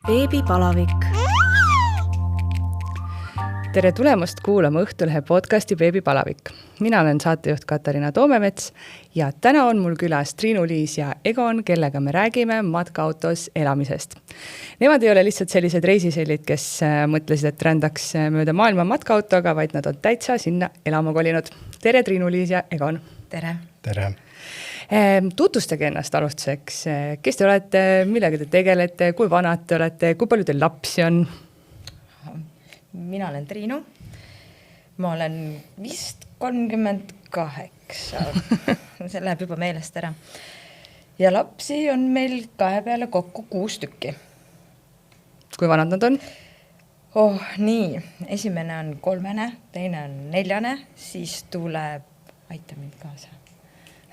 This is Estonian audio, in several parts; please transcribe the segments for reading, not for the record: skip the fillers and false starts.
Beebipalavik. Tere tulemast kuulama Õhtulehe podcasti Beebipalavik. Mina olen saatejuht Katariina Toomemets ja täna on mul külas Triinu-Liis ja Egon, kellega me räägime matkaautos elamisest. Nemad ei ole lihtsalt sellised reisisellid, kes mõtlesid, et rändaks mööda maailma matkaautoga, vaid nad on täitsa sinna elama kolinud. Tere Triinu-Liis ja Egon. Tere. Tere. Tutvustage ennast alustuseks. Kes te olete, millega te tegelete, kui vanad te olete, kui palju teil lapsi on? Mina olen Triinu. Ma olen vist 38. See läheb juba meelest ära. Ja lapsi on meil kahe peale kokku 6 tükki. Kui vanad nad on? Nii. Esimene on 3, teine on 4, siis tuleb, aita mind kaasa.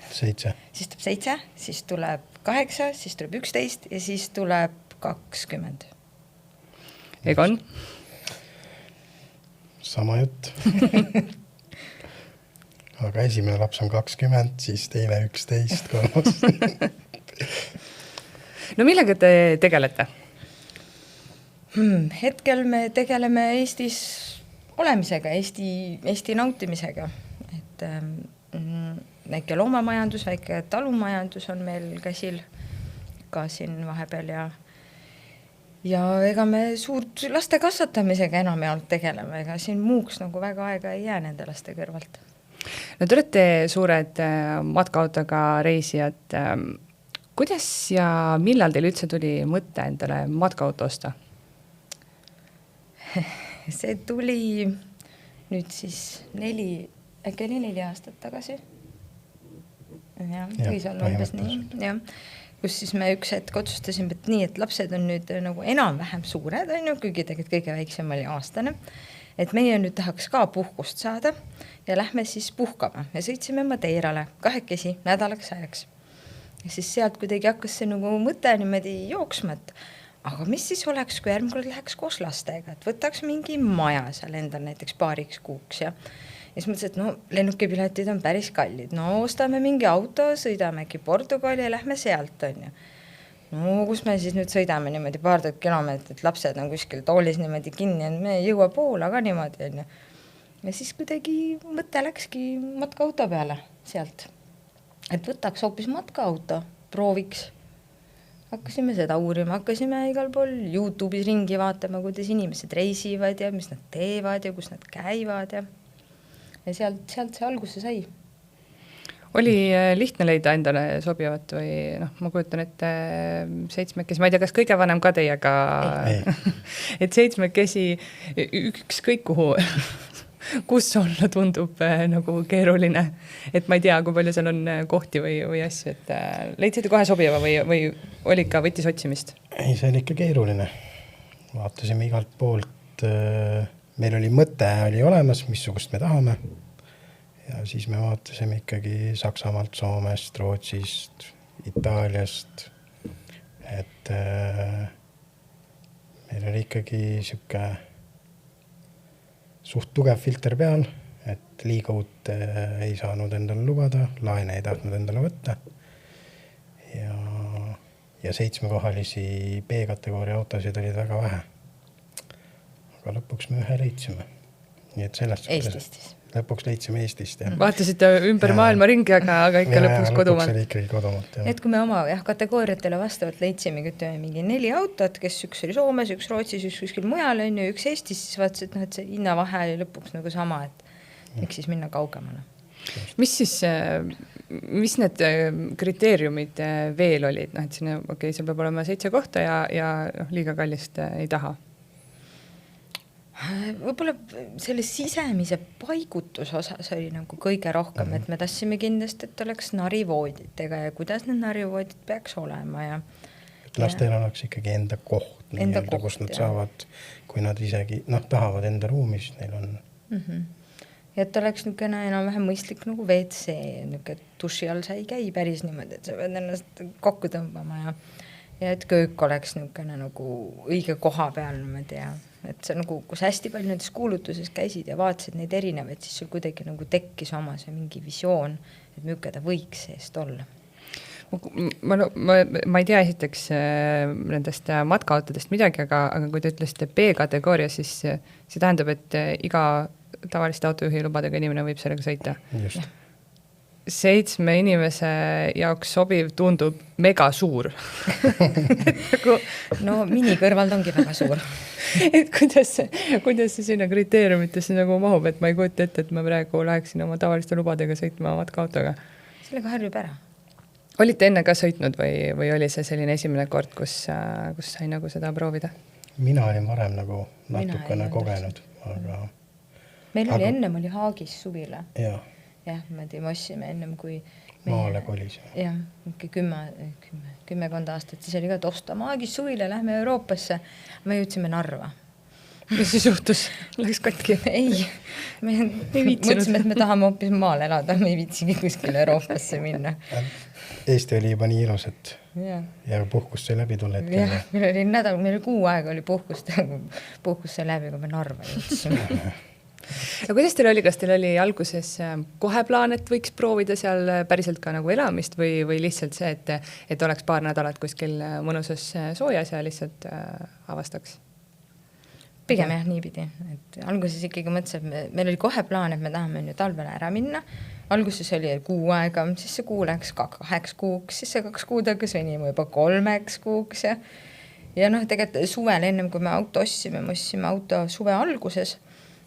7. Siis tuleb 7, siis tuleb 8, siis tuleb 11 ja siis tuleb 20. Egon? Sama jutt. Aga esimene laps on 20, siis teine 11, 3. No millega te tegelete? Hetkel me tegeleme Eestis olemisega, Eesti nautimisega. Et väike loomamajandus, väike talumajandus on meil käsil ka siin vahepeal ja ega me suurt laste kasvatamisega enam jaolt tegeleme, ega siin muuks nagu väga aega ei jää nende laste kõrvalt. No te olete suured matkaautoga reisijad. Kuidas ja millal teil üldse tuli mõte endale matkaauto osta? See tuli nüüd siis 4 aastat tagasi. Võis olla umbes nii. Ja. Kus siis me üks hetk otsustasime, et nii, et lapsed on nüüd nagu enam-vähem suured, kuigi tegelikult kõige väiksem oli aastane. Et meie nüüd tahaks ka puhkust saada ja lähme siis puhkama. Me sõitsime Madeirale 2 nädalaks ajaks. Ja siis sealt kuidagi hakkas see nagu mõte niimoodi jooksma, et aga mis siis oleks, kui järgmine kord läheks koos lastega, et võtaks mingi maja seal endal näiteks paariks kuuks ja siis mõtlesin, et no lennukipiletid on päris kallid. No ostame mingi auto, sõidamegi Portugali ja lähme sealt on ju. No kus me siis nüüd sõidame niimoodi paar kilomeetrit, lapsed on kuskil toolis niimoodi kinni ja me ei jõua Poola ka niimoodi on ju. Ja siis kuidagi mõte läkski matkaauto peale sealt. Et võtaks hoopis matkaauto, prooviks. Hakkasime seda uurima, hakkasime igal pool YouTube'is ringi vaatama, kuidas inimesed reisivad ja mis nad teevad ja kus nad käivad ja sealt see alguse sai. Oli lihtne leida endale sobivat või ma kujutan, et 7, ma ei tea, kas kõige vanem ka teiega, et 7 ükskõik kuhu, kus olla tundub nagu keeruline, et ma ei tea, kui palju seal on kohti või asju, et leidsite kohe sobiva või oli ka võttis otsimist? Ei, see oli ikka keeruline. Vaatasime igalt poolt. Meil oli mõte oli olemas, missugust me tahame ja siis me vaatasime ikkagi Saksamaalt, Soomest, Rootsist, Itaaliast, et meil oli ikkagi siuke suht tugev filter peal, et liiga uut ei saanud endale lubada, laene ei tahtnud endale võtta ja 7-kohalisi B-kategooria autosid olid väga vähe. Aga lõpuks me ühe leidsime. Nii et sellest Eestist. Lõpuks leidsime Eestist. Ja. Vaatasite ümber maailma ringi, aga ikka lõpuks kodumaalt. Lõpuks oli ikkagi kodumaalt. Et kui me oma kategooriatele vastavalt leidsime mingi 4 autot, kes üks oli Soomes, üks Rootsis, üks kuskil mujal on ju, üks Eestis, siis vaatasid, et see hinnavahe oli lõpuks nagu sama, et miks siis minna kaugemale. Mis need kriteeriumid veel olid? Et siin, seal peab olema 7 kohta ja liiga kallist ei taha. Võib-olla selle sisemise paigutuse osas oli nagu kõige rohkem, et me tahtsime kindlasti, et oleks narivooditega ja kuidas need narivoodid peaks olema. Et lastel oleks ikkagi enda koht, kus nad saavad, kui nad isegi tahavad enda ruumis, neil on. Ja et oleks enam-vähem mõistlik nagu WC, duši all sa ei käi päris niimoodi, et sa pead ennast kokku tõmbama ja et köök oleks nagu õige koha peal niimoodi ja et see nagu, kus hästi palju nendes kuulutuses käisid ja vaatasid neid erinevaid, siis sul kuidagi nagu tekkis oma see mingi visioon, et milline ta võiks seest olla. ma ei tea esiteks nendest matkaautodest midagi, aga kui te ütlesite B-kategooria, siis see tähendab, et iga tavaliste autojuhi lubadega inimene võib sellega sõita. Just. 7 inimese jaoks sobiv tundub mega suur. No mini kõrvald ongi väga suur. Et kuidas see sinna kriteeriumitesse nagu mahub, et ma ei kujuta ette, et ma praegu läheksin oma tavaliste lubadega sõitma matkaautoga. Sellega harjub ära. Olite enne ka sõitnud või oli see selline esimene kord, kus sai nagu seda proovida? Mina olin varem nagu natukene kogenud, aga... Meil oli ennem oli Haagis suvila. Jah, me ossime ennem kui... Maale kolis. Jah, 10 aastat, siis oli ka, et osta Haagis suvila, lähme Euroopasse. Me jõudsime Narva. Mis siis juhtus? Läks katki? Ei, me mõtlesime, et me tahame hoopis maal elada, me ei viitsigi kuskile Euroopasse minna. Eesti oli juba nii ilus, et ja puhkust sai läbi tulla hetkel. Jah, meil oli nädal, meil oli 6 aega oli puhkust sai läbi, kui me Narva jõudsime. Ja kuidas teil oli, kas teil oli alguses kohe plaan, et võiks proovida seal päriselt ka nagu elamist või lihtsalt see, et oleks paar nädalat kuskil mõnusas soojas ja lihtsalt avastaks? Pigem jah, niipidi. Et alguses ikkagi mõtlesin, et meil oli kohe plaan, et me tahame talvele ära minna. Alguses oli 6 aega, siis see 6 läks 8 kuuks, siis see 2 kuud hakkas venima juba 3 kuuks. Ja tegelikult suvel ennem, kui me auto ossime, me ossime auto suve alguses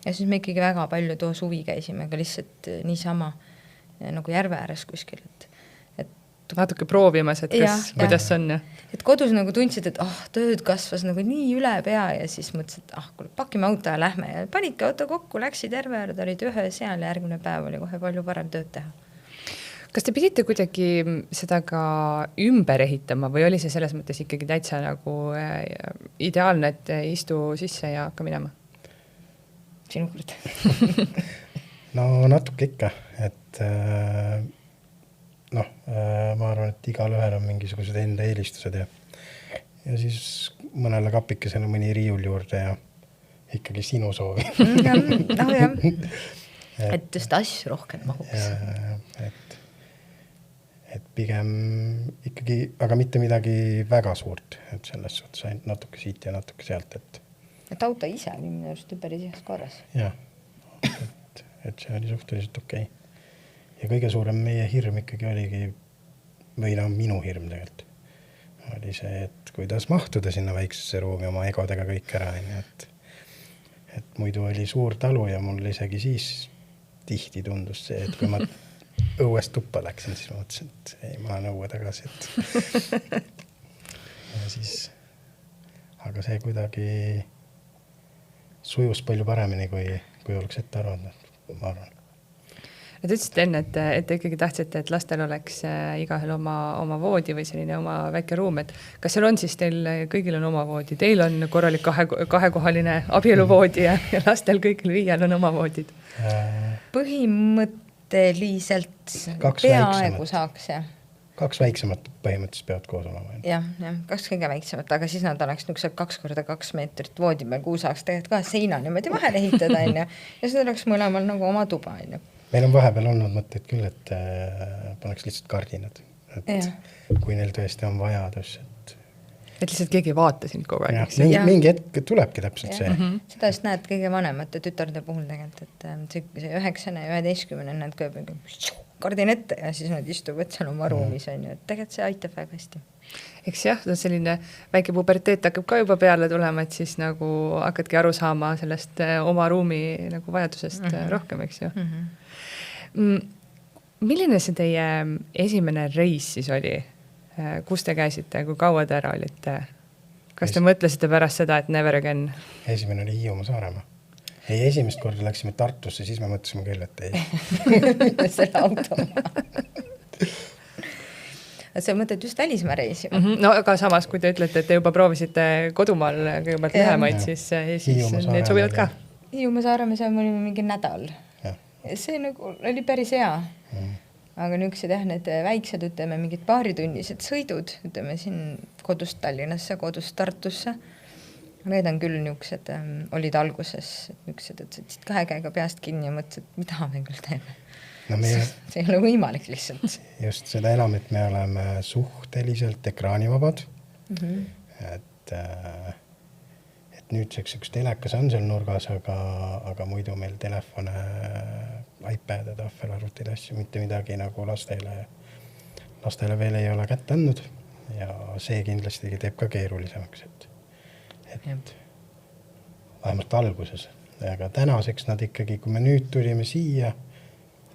ja siis me ikkagi väga palju too suvi käisime, aga lihtsalt niisama nagu järve ääres kuskil. Natuke proovimas, et kuidas on. Et kodus nagu tundsid, et tööd kasvas nagu nii üle pea ja siis mõtlesid, et pakime auto ja lähme ja panidki auto kokku, läksid järve äärde, olid ühe seal ja järgmine päev oli kohe palju parem tööd teha. Kas te pidite kuidagi seda ka ümber ehitama või oli see selles mõttes ikkagi täitsa nagu ideaalne, et istu sisse ja hakka minema? Sinu kord. No natuke ikka, et ma arvan, et igal ühel on mingisugused enda eelistused ja siis mõnele kapikesele mõni riiul juurde ja ikkagi sinu soovi. Et just asju rohkem mahuks. Et pigem ikkagi, aga mitte midagi väga suurt, et selles suhtes ainult natuke siit ja natuke sealt, et auto ise oli minu arust päris heas korras. Jah, et see oli suhteliselt okei. Ja kõige suurem meie hirm ikkagi oligi, või minu hirm tegelikult, oli see, et kuidas mahtuda sinna väiksesse ruumi oma egodega kõik ära. Et muidu oli suur talu ja mul isegi siis tihti tundus see, et kui ma õuest tuppa läksin, siis ma mõtlesin, et ei, ma olen õue tagasi. Ja siis, aga see kuidagi sujus palju paremini, kui oleks ette arvanud, ma arvan. Te ütlesite enne, et te ikkagi tahtsite, et lastel oleks igahel oma voodi või selline oma väike ruum. Et kas seal on siis teil kõigil on oma voodi? Teil on korralik kahekohaline abieluvoodi ja lastel kõigil 5 on oma voodid? Põhimõtteliselt peaaegu saaks, jah. 2 väiksemat põhimõtteliselt peavad koos olema. Jah, 2 kõige väiksemat, aga siis nad oleks 2x2 meetrit voodi peal, kuhu saaks tegelikult ka seina niimoodi vahel ehitada ja siis oleks mõlemal nagu oma tuba. Meil on vahepeal olnud mõtteid küll, et paneks lihtsalt kardinad. Kui neil tõesti on vajadus. Et lihtsalt keegi vaata sind kogu aeg. Mingi hetk tulebki täpselt see. Seda just näed kõige vanemate tütarde puhul tegelikult, et see 9 ja 11 näed kardin ette ja siis nad istuvad seal oma ruumis. Tegelikult see aitab väga hästi. Eks jah, selline väike puberteet hakkab ka juba peale tulema, et siis nagu hakkadki aru saama sellest oma ruumi nagu vajadusest rohkem, eks ju. Milline see teie esimene reis siis oli? Kus te käisite, kui kaua te ära olite? Kas te mõtlesite pärast seda, et never again? Esimene oli Hiiumaa Saaremaa. Ei, esimest korda läksime Tartusse, siis me mõtlesime küll, et ei. Selle auto. Sa mõtled just välismaa reisi? No aga samas, kui te ütlete, et te juba proovisite kodumaal kõigepealt lähemaid, siis need sobivad ka. Hiiumaa Saaremaa seal olime mingi nädal. See nagu oli päris hea. Aga nüksed need väiksed, ütleme, mingid paaritunnised sõidud, ütleme siin kodust Tallinnasse, kodust Tartusse. Need on küll nüksed, olid alguses nüksed, et sõitsid 2 käega peast kinni ja mõtlesid, mida me küll teeme. No see ei ole võimalik lihtsalt. Just seda enam, et me oleme suhteliselt ekraanivabad. Et nüüdseks üks telekas on seal nurgas, aga muidu meil telefone, iPad, tahvelarvutid, asju, mitte midagi nagu lastele veel ei ole kätte andnud ja see kindlasti teeb ka keerulisemaks, et vähemalt alguses. Aga tänaseks nad ikkagi, kui me nüüd tulime siia,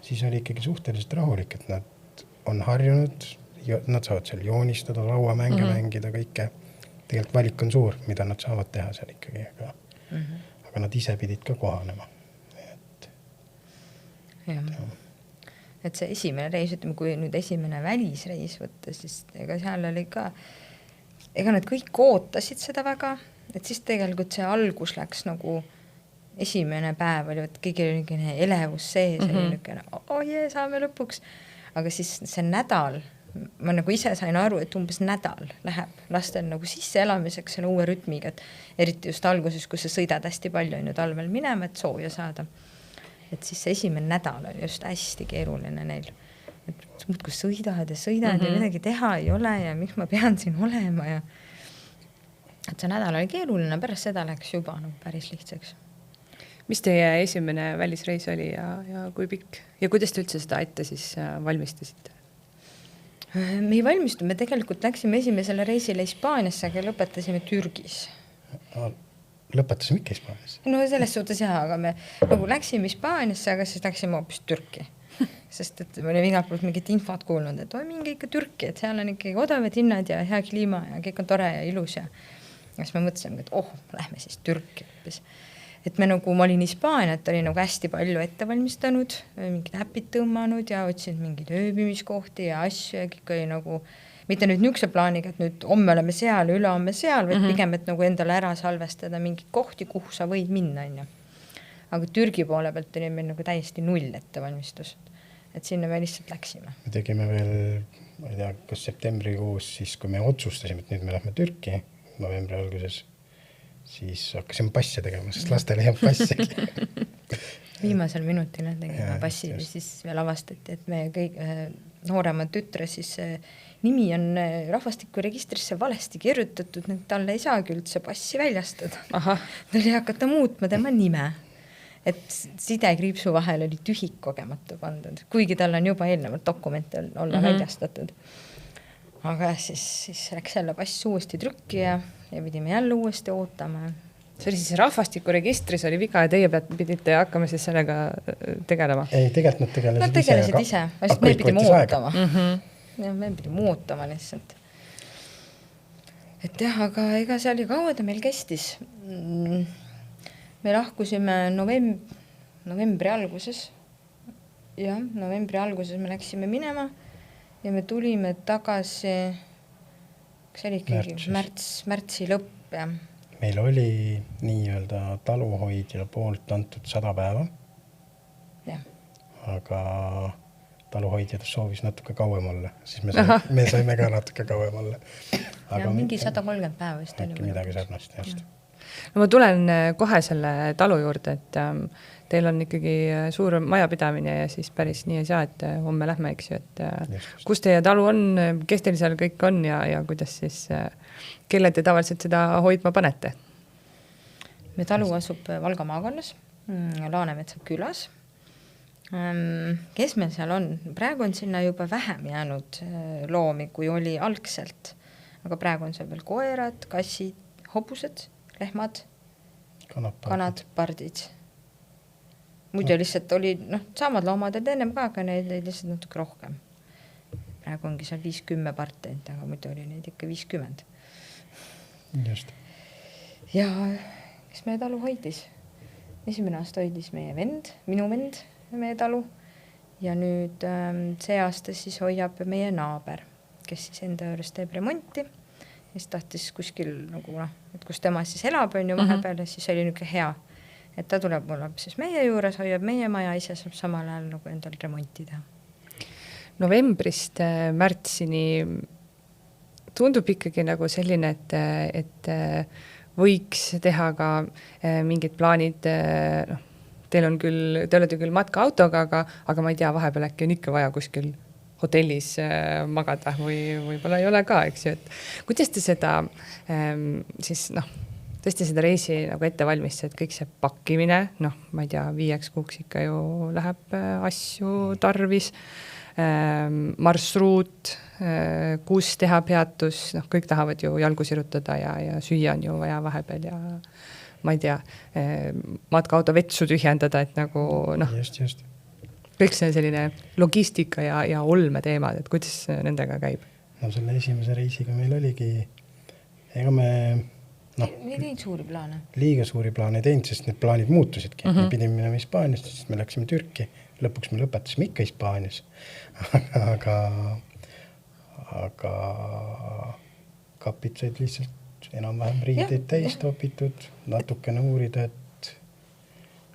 siis oli ikkagi suhteliselt rahulik, et nad on harjunud, nad saavad seal joonistada, lauamänge mängida, kõike. Tegelikult valik on suur, mida nad saavad teha seal ikkagi, aga nad ise pidid ka kohanema. Et see esimene reis, ütleme, kui nüüd esimene välisreis võtta, siis ega seal oli ka, ega nad kõik ootasid seda väga, et siis tegelikult see algus läks nagu esimene päev oli, et kõige oli elevus sees, oli niisugune, saame lõpuks, aga siis see nädal, ma nagu ise sain aru, et umbes nädal läheb lastel nagu sisse elamiseks selle uue rütmiga, et eriti just alguses, kus sa sõidad hästi palju on ju talvel minema, et sooja saada. Et siis see esimene nädal oli just hästi keeruline neil. Et muudkui sõidad ja midagi teha ei ole ja miks ma pean siin olema ja et see nädal oli keeruline, pärast seda läks juba päris lihtsaks. Mis teie esimene välisreis oli ja kui pikk? Ja kuidas te üldse seda ette siis valmistasite? Me ei valmistu, me tegelikult läksime esimesele reisile Hispaaniasse, aga lõpetasime Türgis. Lõpetasime ikka Hispaaniasse? No selles suhtes aga me nagu läksime Hispaaniasse, aga siis läksime hoopis Türki. Sest et me olime igalt poolt mingit infot kuulnud, et mingi ikka Türki, et seal on ikkagi odavad hinnad ja hea kliima ja kõik on tore ja ilus ja siis me mõtlesime, et lähme siis Türki. Et me nagu, ma olin Hispaaniat, oli nagu hästi palju ette valmistanud, mingid äpid tõmmanud ja otsinud mingid ööbimiskohti ja asju ja kõik oli nagu, mitte nüüd niisuguse plaaniga, et nüüd homme oleme seal ja ülehomme seal, vaid pigem, et nagu endale ära salvestada mingid kohti, kuhu sa võid minna. Aga Türgi poole pealt oli meil nagu täiesti null ettevalmistus, et sinna me lihtsalt läksime. Me tegime veel, ma ei tea, kas septembrikuus, siis kui me otsustasime, et nüüd me lähme Türki novembri alguses, siis hakkasime passi tegema, sest lastel ei olnud passigi. Viimasel minutil tegime passi ja siis veel avastati, et meie kõik nooremad tütre siis nimi on rahvastikuregistrisse valesti kirjutatud, nüüd talle ei saagi üldse passi väljastada. Tuli hakata muutma tema nime. Et sidekriipsu vahel oli tühik kogemata pandud, kuigi tal on juba eelnevalt dokumente olla väljastatud. Aga siis läks jälle pass uuesti trükki ja pidime jälle uuesti ootama. See oli siis rahvastikuregistris oli viga ja teie pidite hakkama siis sellega tegelema? Ei, tegelikult nad tegelesid ise. Me pidime ootama. Ja me pidime ootama lihtsalt. Et jah, aga ega see oli kaua ta meil kestis. Me lahkusime novembri alguses. Ja, novembri alguses me läksime minema ja me tulime tagasi, kas oli ikkagi märtsi lõpp. Ja. Meil oli nii-öelda taluhoidja poolt antud 100 päeva, aga taluhoidja soovis natuke kauem olla, siis me saime ka natuke kauem olla. Aga mingi 130 päeva vist oli. Midagi sarnast, just. No ma tulen kohe selle talu juurde, et teil on ikkagi suur majapidamine ja siis päris nii ei saa, et homme lähme, eks ju, et kus teie talu on, kes teil seal kõik on ja kuidas siis, kelle te tavaliselt seda hoidma panete? Me talu asub Valga maakonnas, Laanemetsa külas. Kes meil seal on? Praegu on sinna juba vähem jäänud loomi, kui oli algselt. Aga praegu on seal veel koerad, kassid, hobused, lehmad, kanad, pardid. Muidu lihtsalt oli samad loomad, et ennem ka, aga neid lihtsalt natuke rohkem. Praegu ongi seal 5-10 parteid, aga muidu oli neid ikka 50. Just. Ja kes meie talu hoidis? Esimene aasta hoidis meie vend, minu vend meie talu ja nüüd see aasta siis hoiab meie naaber, kes siis enda juures teeb remonti. Siis tahtis kuskil, nagu, et kus tema siis elab on ju vahepeal ja siis oli niisugune hea, et ta tuleb siis meie juures, hoiab meie maja, ise saab samal ajal nagu endal remonti teha. Novembrist märtsini tundub ikkagi nagu selline, et võiks teha ka mingid plaanid te olete küll matkaautoga, aga ma ei tea, vahepeal äkki on ikka vaja kuskil hotellis magada või võib-olla ei ole ka, eks ju, et kuidas te seda siis tõesti seda reisi nagu ette valmistada, et kõik see pakkimine, ma ei tea, 5 kuuks ikka ju läheb asju tarvis, marsruut, kus teha peatus, kõik tahavad ju jalgu sirutada ja süüa on ju vaja vahepeal ja ma ei tea, matkaauto vetsu tühjendada, et nagu Just. kõik see selline logistika ja olmeteemad, et kuidas nendega käib? Selle esimese reisiga meil oligi, ega me ei teinud suuri plaane. Liiga suuri plaane ei teinud, sest need plaanid muutusidki. Me pidime minema Hispaaniast, siis me läksime Türki. Lõpuks me lõpetasime ikka Hispaanias. Aga kapid said lihtsalt enam-vähem riideid täis topitud, natukene uurida,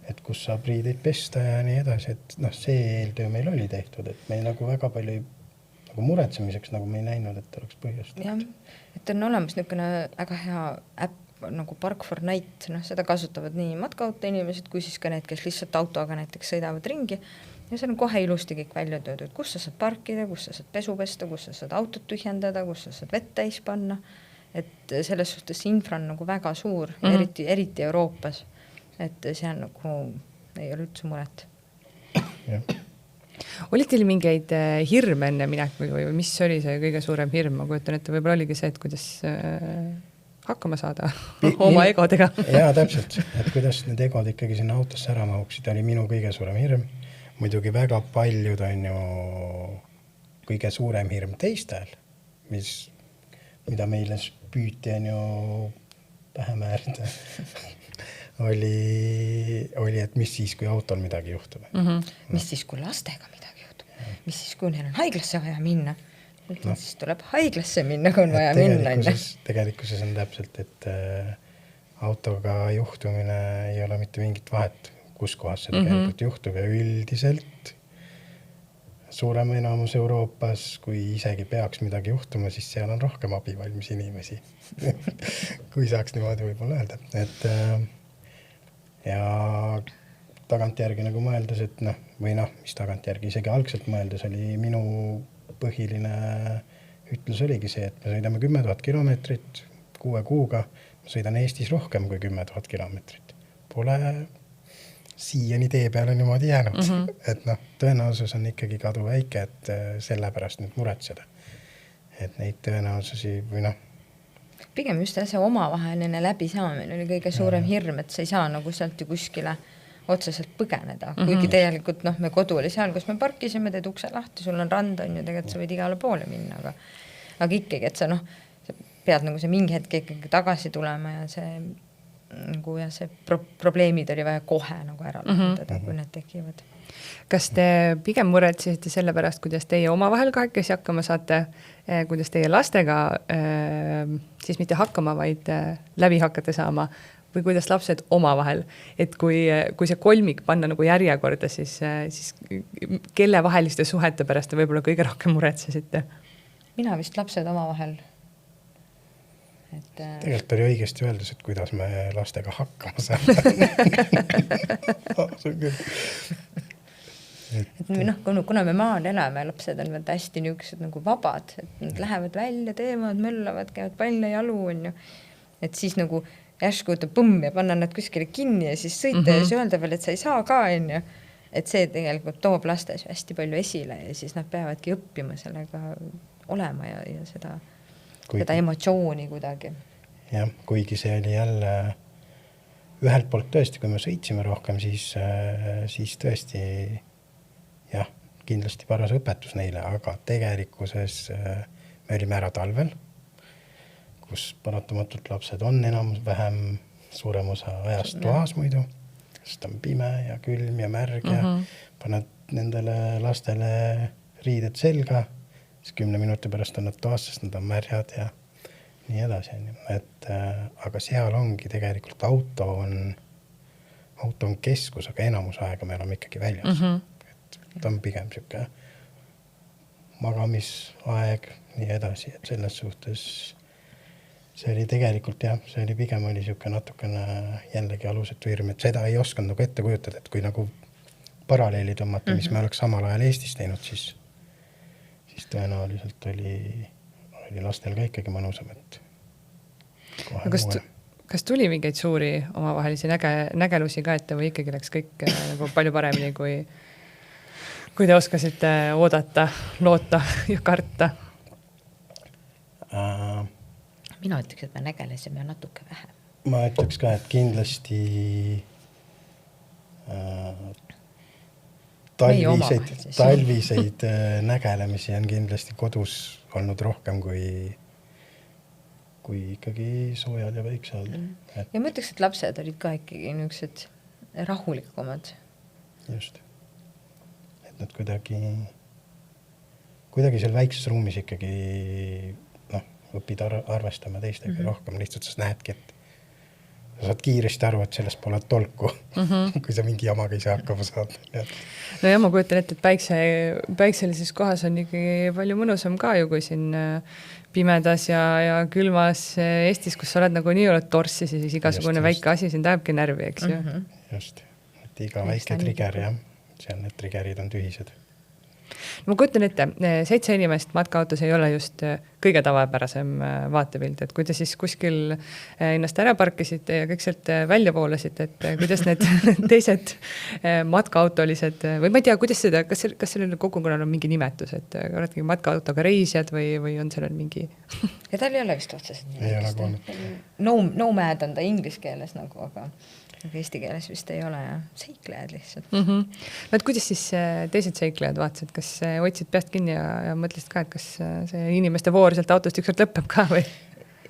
et kus saab riideid pesta ja nii edasi. Et see eeltöö meil oli tehtud, et meil nagu väga palju nagu muretsemiseks nagu me ei näinud, et oleks põhjust. Jah, et on olemas niisugune väga hea äpp nagu Park4Night, seda kasutavad nii matkaauto inimesed kui siis ka need, kes lihtsalt autoga näiteks sõidavad ringi ja see on kohe ilusti kõik välja töödud, kus sa saad parkida, kus sa saad pesu pesta, kus sa saad autot tühjendada, kus sa saad vett täis panna, et selles suhtes infra on nagu väga suur, eriti Euroopas, et see on nagu, ei ole üldse muret. Jah. Oli teil mingeid hirme enne minekul või mis oli see kõige suurem hirm? Ma kujutan, et võib-olla oligi see, et kuidas hakkama saada oma egodega. Jaa, täpselt, et kuidas need egod ikkagi sinna autosse ära mahuksid, oli minu kõige suurem hirm. Muidugi väga paljud on ju kõige suurem hirm teistel, mida meile püüti on ju pähe määrida. oli, et mis siis, kui autol midagi juhtub. Mis siis, kui lastega midagi juhtub? Mis siis, kui neil on haiglasse vaja minna? Siis tuleb haiglasse minna, kui on vaja minna. Tegelikkuses on täpselt, et autoga juhtumine ei ole mitte mingit vahet, kus kohas see tegelikult juhtub ja üldiselt suurem enamus Euroopas, kui isegi peaks midagi juhtuma, siis seal on rohkem abivalmis inimesi. Kui saaks niimoodi võib-olla öelda. Ja tagantjärgi nagu mõeldes, et mis tagantjärgi isegi algselt mõeldes oli minu põhiline ütlus oligi see, et me sõidame 10 000 kilomeetrit 6 kuuga, ma sõidan Eestis rohkem kui 10 000 kilomeetrit. Pole siiani tee peale niimoodi jäänud. Et tõenäosus on ikkagi kadu väike, et sellepärast nüüd muretseda. Et neid tõenäosusi või Pigem just see omavaheline läbisaamine oli kõige suurem hirm, et sa ei saa nagu sealt ju kuskile otseselt põgeneda. Kuigi tegelikult me kodu oli seal, kus me parkisime, teed ukse lahti, sul on rand, on ju, tegelikult sa võid igale poole minna, aga ikkagi, et sa pead nagu see mingi hetk ikkagi tagasi tulema ja see probleemid oli vaja kohe nagu ära lahendada, kui need tekivad. Kas te pigem muretsesite selle pärast, kuidas teie omavahel kahekesi hakkama saate, kuidas teie lastega siis mitte hakkama, vaid läbi hakkate saama või kuidas lapsed omavahel, et kui see kolmik panna nagu järjekorda, siis kelle vaheliste suhete pärast te võib-olla kõige rohkem muretsesite? Mina vist lapsed omavahel. Tegelikult oli õigesti öeldus, et kuidas me lastega hakkama saame. Kuna me maal elame, lapsed on hästi niisugused nagu vabad, et nad lähevad välja, teevad, möllavad, käivad palju jalu, on ju. Et siis nagu järsku põmm ja panna nad kuskile kinni ja siis sõita ja siis öelda veel, et sa ei saa ka, on ju. Et see tegelikult toob lastes hästi palju esile ja siis nad peavadki õppima sellega olema ja seda emotsiooni kuidagi. Jah, kuigi see oli jälle ühelt poolt tõesti, kui me sõitsime rohkem, siis tõesti jah, kindlasti paras õpetus neile, aga tegelikkuses me olime ära talvel, kus paratamatult lapsed on vähem suurem osa ajast toas muidu, sest on pime ja külm ja märg ja paned nendele lastele riided selga, siis 10 minuti pärast on nad toas, sest nad on märjad ja nii edasi. Aga seal ongi tegelikult auto on keskus, aga enamus aega me oleme ikkagi väljas. Ta on pigem siuke magamisaeg, nii edasi, et selles suhtes see oli tegelikult jah, see oli pigem oli siuke natukene jällegi alusetu hirm, et seda ei osanud nagu ette kujutada, et kui nagu paralleeli tõmmata, mis me oleks samal ajal Eestis teinud, siis tõenäoliselt oli lastel ka ikkagi mõnusam, et kas tuli mingeid suuri omavahelisi nägelusi ka ette või ikkagi läks kõik nagu palju paremini, kui te oskasite oodata, loota ja karta? Mina ütleks, et me nägelesime natuke vähem. Ma ütleks ka, et kindlasti talviseid nägelemisi on kindlasti kodus olnud rohkem kui ikkagi soojad ja väikse all. Ja ma ütleks, et lapsed olid ka ikkagi niisugused rahulikumad. Just. Et nad kuidagi seal väikses ruumis ikkagi õpid arvestama teistega rohkem. Lihtsalt sa näedki, et sa saad kiiresti aru, et sellest pole tolku, kui sa mingi jamaga ise hakkama saad. No ja ma kujutan ette, et päikselises kohas on ikkagi palju mõnusam ka ju, kui siin pimedas ja külmas Eestis, kus sa oled nagu nii oled torssi, siis igasugune väike asi siin tähendabki närvi, eks ju. Just, et iga väike trigger ja seal need triggerid on tühised. Ma kujutan ette, 7 inimest matkaautos ei ole just kõige tavapärasem vaatepild, et kui te siis kuskil ennast ära parkisite ja kõik sealt välja voolasite, et kuidas need teised matkaautolised, või ma ei tea, kuidas seda, kas sellel kogukonnal on mingi nimetus, et oledki matkaautoga reisijad või on sellel mingi... Ja tal ei ole vist otseselt nimetust. Nomad on ta inglise keeles nagu, aga eesti keeles vist ei ole ja seiklejad lihtsalt. No, et kuidas siis teised seiklejad vaatasid, kas otsid peast kinni ja mõtlesid ka, et kas see inimeste voor sealt autost ükskord lõpeb ka või?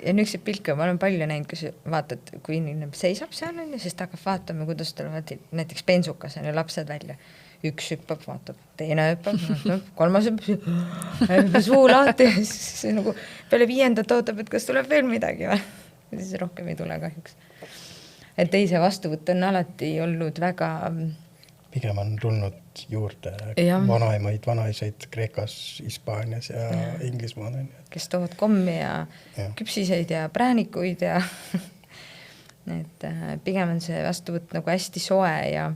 Ja niisugused pilke ma olen palju näinud, kus vaatad, kui inimene seisab seal, siis ta hakkab vaatama, kuidas tulevad näiteks bensukas on ja lapsed välja. Üks hüppab, vaatab, teine hüppab, kolmas hüppab, suu lahti ja siis nagu peale 5. ootab, et kas tuleb veel midagi või? Ja siis rohkem ei tule kahjuks. Et teise vastuvõtt on alati olnud väga... Pigem on tulnud juurde vanaisaid Kreekas, Hispaanias ja Inglismaal. Kes toovad kommi ja küpsiseid ja präänikuid ja et pigem on see vastuvõtt nagu hästi soe ja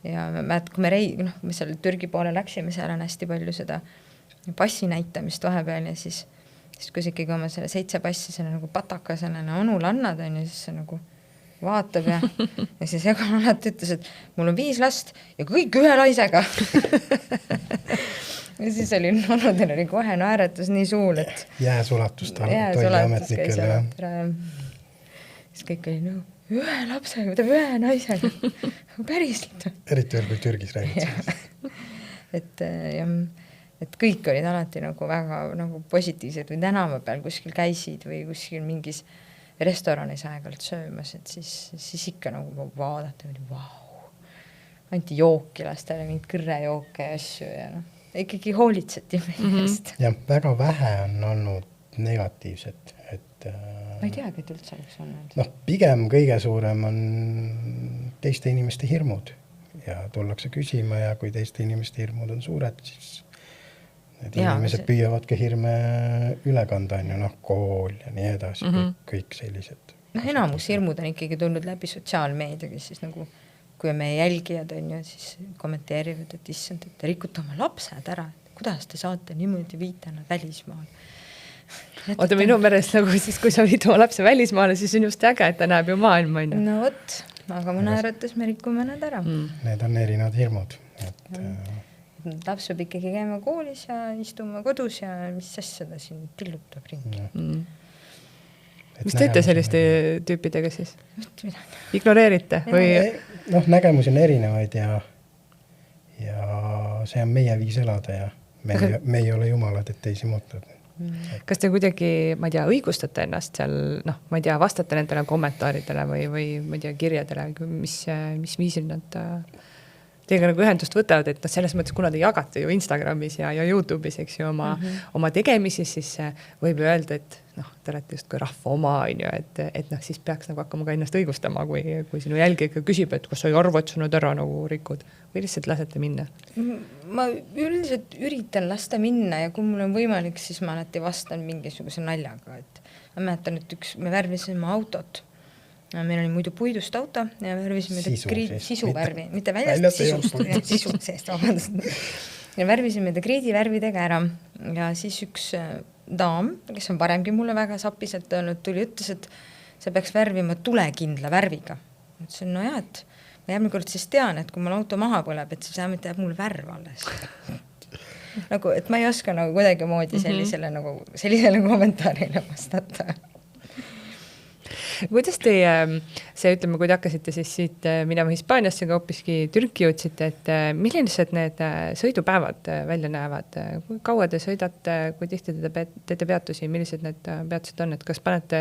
kui me seal Türgi poole läksime, seal on hästi palju seda passi näitamist vahepeal ja siis kui sa ikkagi oma selle 7 passi selle nagu pataka sellena onul annad on ja siis see nagu vaatab ja siis Egon alati ütles, et mul on 5 last ja kõik ühe naisega. Ja siis oli nonudel oli kohe naeretus nii suul, et jääsulatust toiametnikele. Siis kõik oli ühe lapsega, võtab ühe naisega. Päriselt. Eriti veel, kui Türgis räägid. Et kõik olid alati nagu väga nagu positiivsed või tänava peal kuskil käisid või kuskil mingis restoranis aegalt söömas, et siis ikka nagu vaadata, anti jooki lastele, mingid kõrrejooke ja asju ja ikkagi hoolitseti meelest. Ja väga vähe on olnud negatiivset, et ma ei teagi, et üldse oleks olnud. Pigem kõige suurem on teiste inimeste hirmud ja tullakse küsima ja kui teiste inimeste hirmud on suured, siis need inimesed püüavad ka hirme üle kanda, kool ja nii edasi, kõik sellised. Enamus hirmud on ikkagi tulnud läbi sotsiaalmeediaga, siis nagu kui meie jälgijad on ju, siis kommenteerivad, et issand, et te rikute oma lapsed ära, kuidas te saate niimoodi viita nad välismaal. Oota, minu meelest nagu siis, kui sa viid oma lapse välismaale, siis on just äge, et ta näeb ju maailma. No võt, aga mõne arvates me rikume nad ära. Need on erinevad hirmud, et... Laps peab ikkagi käima koolis ja istuma kodus ja mis asja ta siin tillutab ringi. Mis teete selliste tüüpidega siis? Ignoreerite? Või... nägemusi on erinevaid ja see on meie viis elada ja me ei ole jumalad, et teisi muuta. Kas te kuidagi, ma ei tea, õigustate ennast seal, ma ei tea, vastate nendele kommentaaridele või ma ei tea, kirjadele, mis viisil nad teiega nagu ühendust võtavad, et selles mõttes, kuna te jagate ju Instagramis ja YouTube'is, eks ju, oma tegemisi, siis võib öelda, et te olete just kui rahva oma, et siis peaks nagu hakkama ka ennast õigustama, kui sinu jälgija ikka küsib, et kas sa ei arva, et sa nüüd ära nagu rikud või lihtsalt lasete minna? Ma üldiselt üritan lasta minna ja kui mul on võimalik, siis ma alati vastan mingisuguse naljaga, et ma mäletan, et me värvisime autot. Meil oli muidu puidust auto ja värvisime sisuvärvi, mitte väljast sisu seest, vabandust. Ja värvisime ta kriidivärvidega ära ja siis üks daam, kes on varemgi mulle väga sapiselt öelnud, tuli ütles, et sa peaks värvima tulekindla värviga. Ütlesin, no jah, et ma järgmine kord siis tean, et kui mul auto maha põleb, et siis vähemalt jääb mul värv alles. Nagu, et ma ei oska nagu kuidagi moodi sellisele kommentaarile vastata. Kuidas teie, ütleme, kui te hakkasite siis siit minema Hispaaniasse, aga hoopiski Türki jõudsite, et millised need sõidupäevad välja näevad? Kui kaua te sõidate, kui tihti te teete peatusi, millised need peatused on? Et kas panete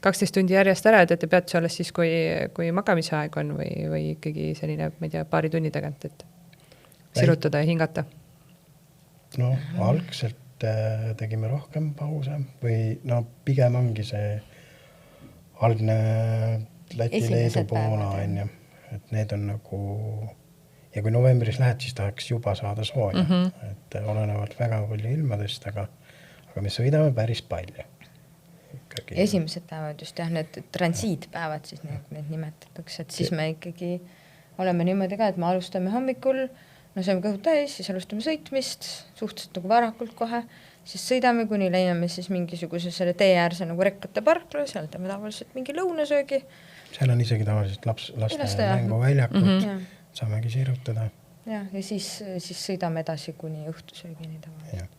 12 tundi järjest ära ja teete peatusi alles siis, kui magamisaeg on või ikkagi selline, ma ei tea, paari tunni tagant, et sirutada ja hingata? No, algselt tegime rohkem pause või pigem ongi see algne Läti, Leedu, Poola on ju, et need on nagu ja kui novembris lähed, siis tahaks juba saada sooja, et olenevalt väga palju ilmadest, aga me sõidame päris palju. Ikkagi. Esimesed päevad just jah, need transiitpäevad siis need nimetatakse, et siis me ikkagi oleme niimoodi ka, et me alustame hommikul, saame kõhud täis, siis alustame sõitmist, suhteliselt nagu varakult kohe, siis sõidame, kuni leiame siis mingisuguse selle tee äärse nagu rekkate parkla, seal teeme tavaliselt mingi lõunasöögi. Seal on isegi tavaliselt laste mänguväljakud, saamegi sirutada. Ja siis sõidame edasi kuni õhtusöögini tavaliselt.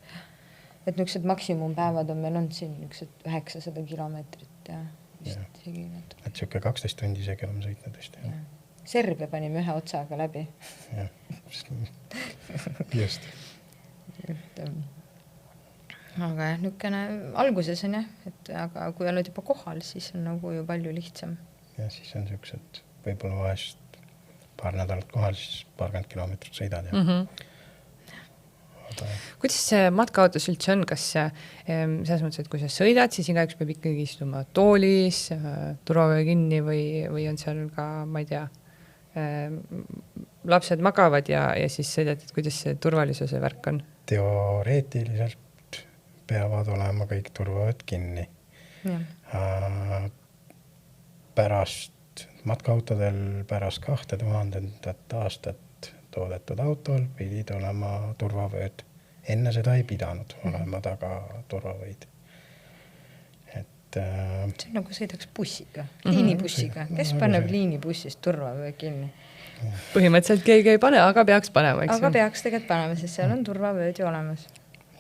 Et niisugused maksimumpäevad on meil on siin 900 kilomeetrit ja vist isegi natuke. Et siuke 12 tundi isegi oleme sõitnud vist. Serbia panime ühe otsaga läbi. Just. Aga niisugune alguses on aga kui oled juba kohal, siis on nagu ju palju lihtsam. Ja siis on niisugused võib-olla vahest paar nädalat kohal, siis paarkümmend kilomeetrit sõidad. Kuidas see matkaautos üldse on? Kas selles mõttes, et kui sa sõidad, siis igaüks peab ikkagi istuma toolis, turvavöö kinni või on seal ka, ma ei tea, lapsed magavad ja siis sõidad, et kuidas see turvalisuse värk on? Teoreetiliselt peavad olema kõik turvavööd kinni. Pärast matkaautodel pärast 2000. aastat toodetud autol pidid olema turvavööd. Enne seda ei pidanud olema taga turvavöid. See on nagu sõidaks bussiga, liinibussiga. Kes paneb liinibussist turvavöö kinni? Põhimõtteliselt keegi ei pane, aga peaks panema. Aga peaks tegelikult panema, sest seal on turvavööd ju olemas.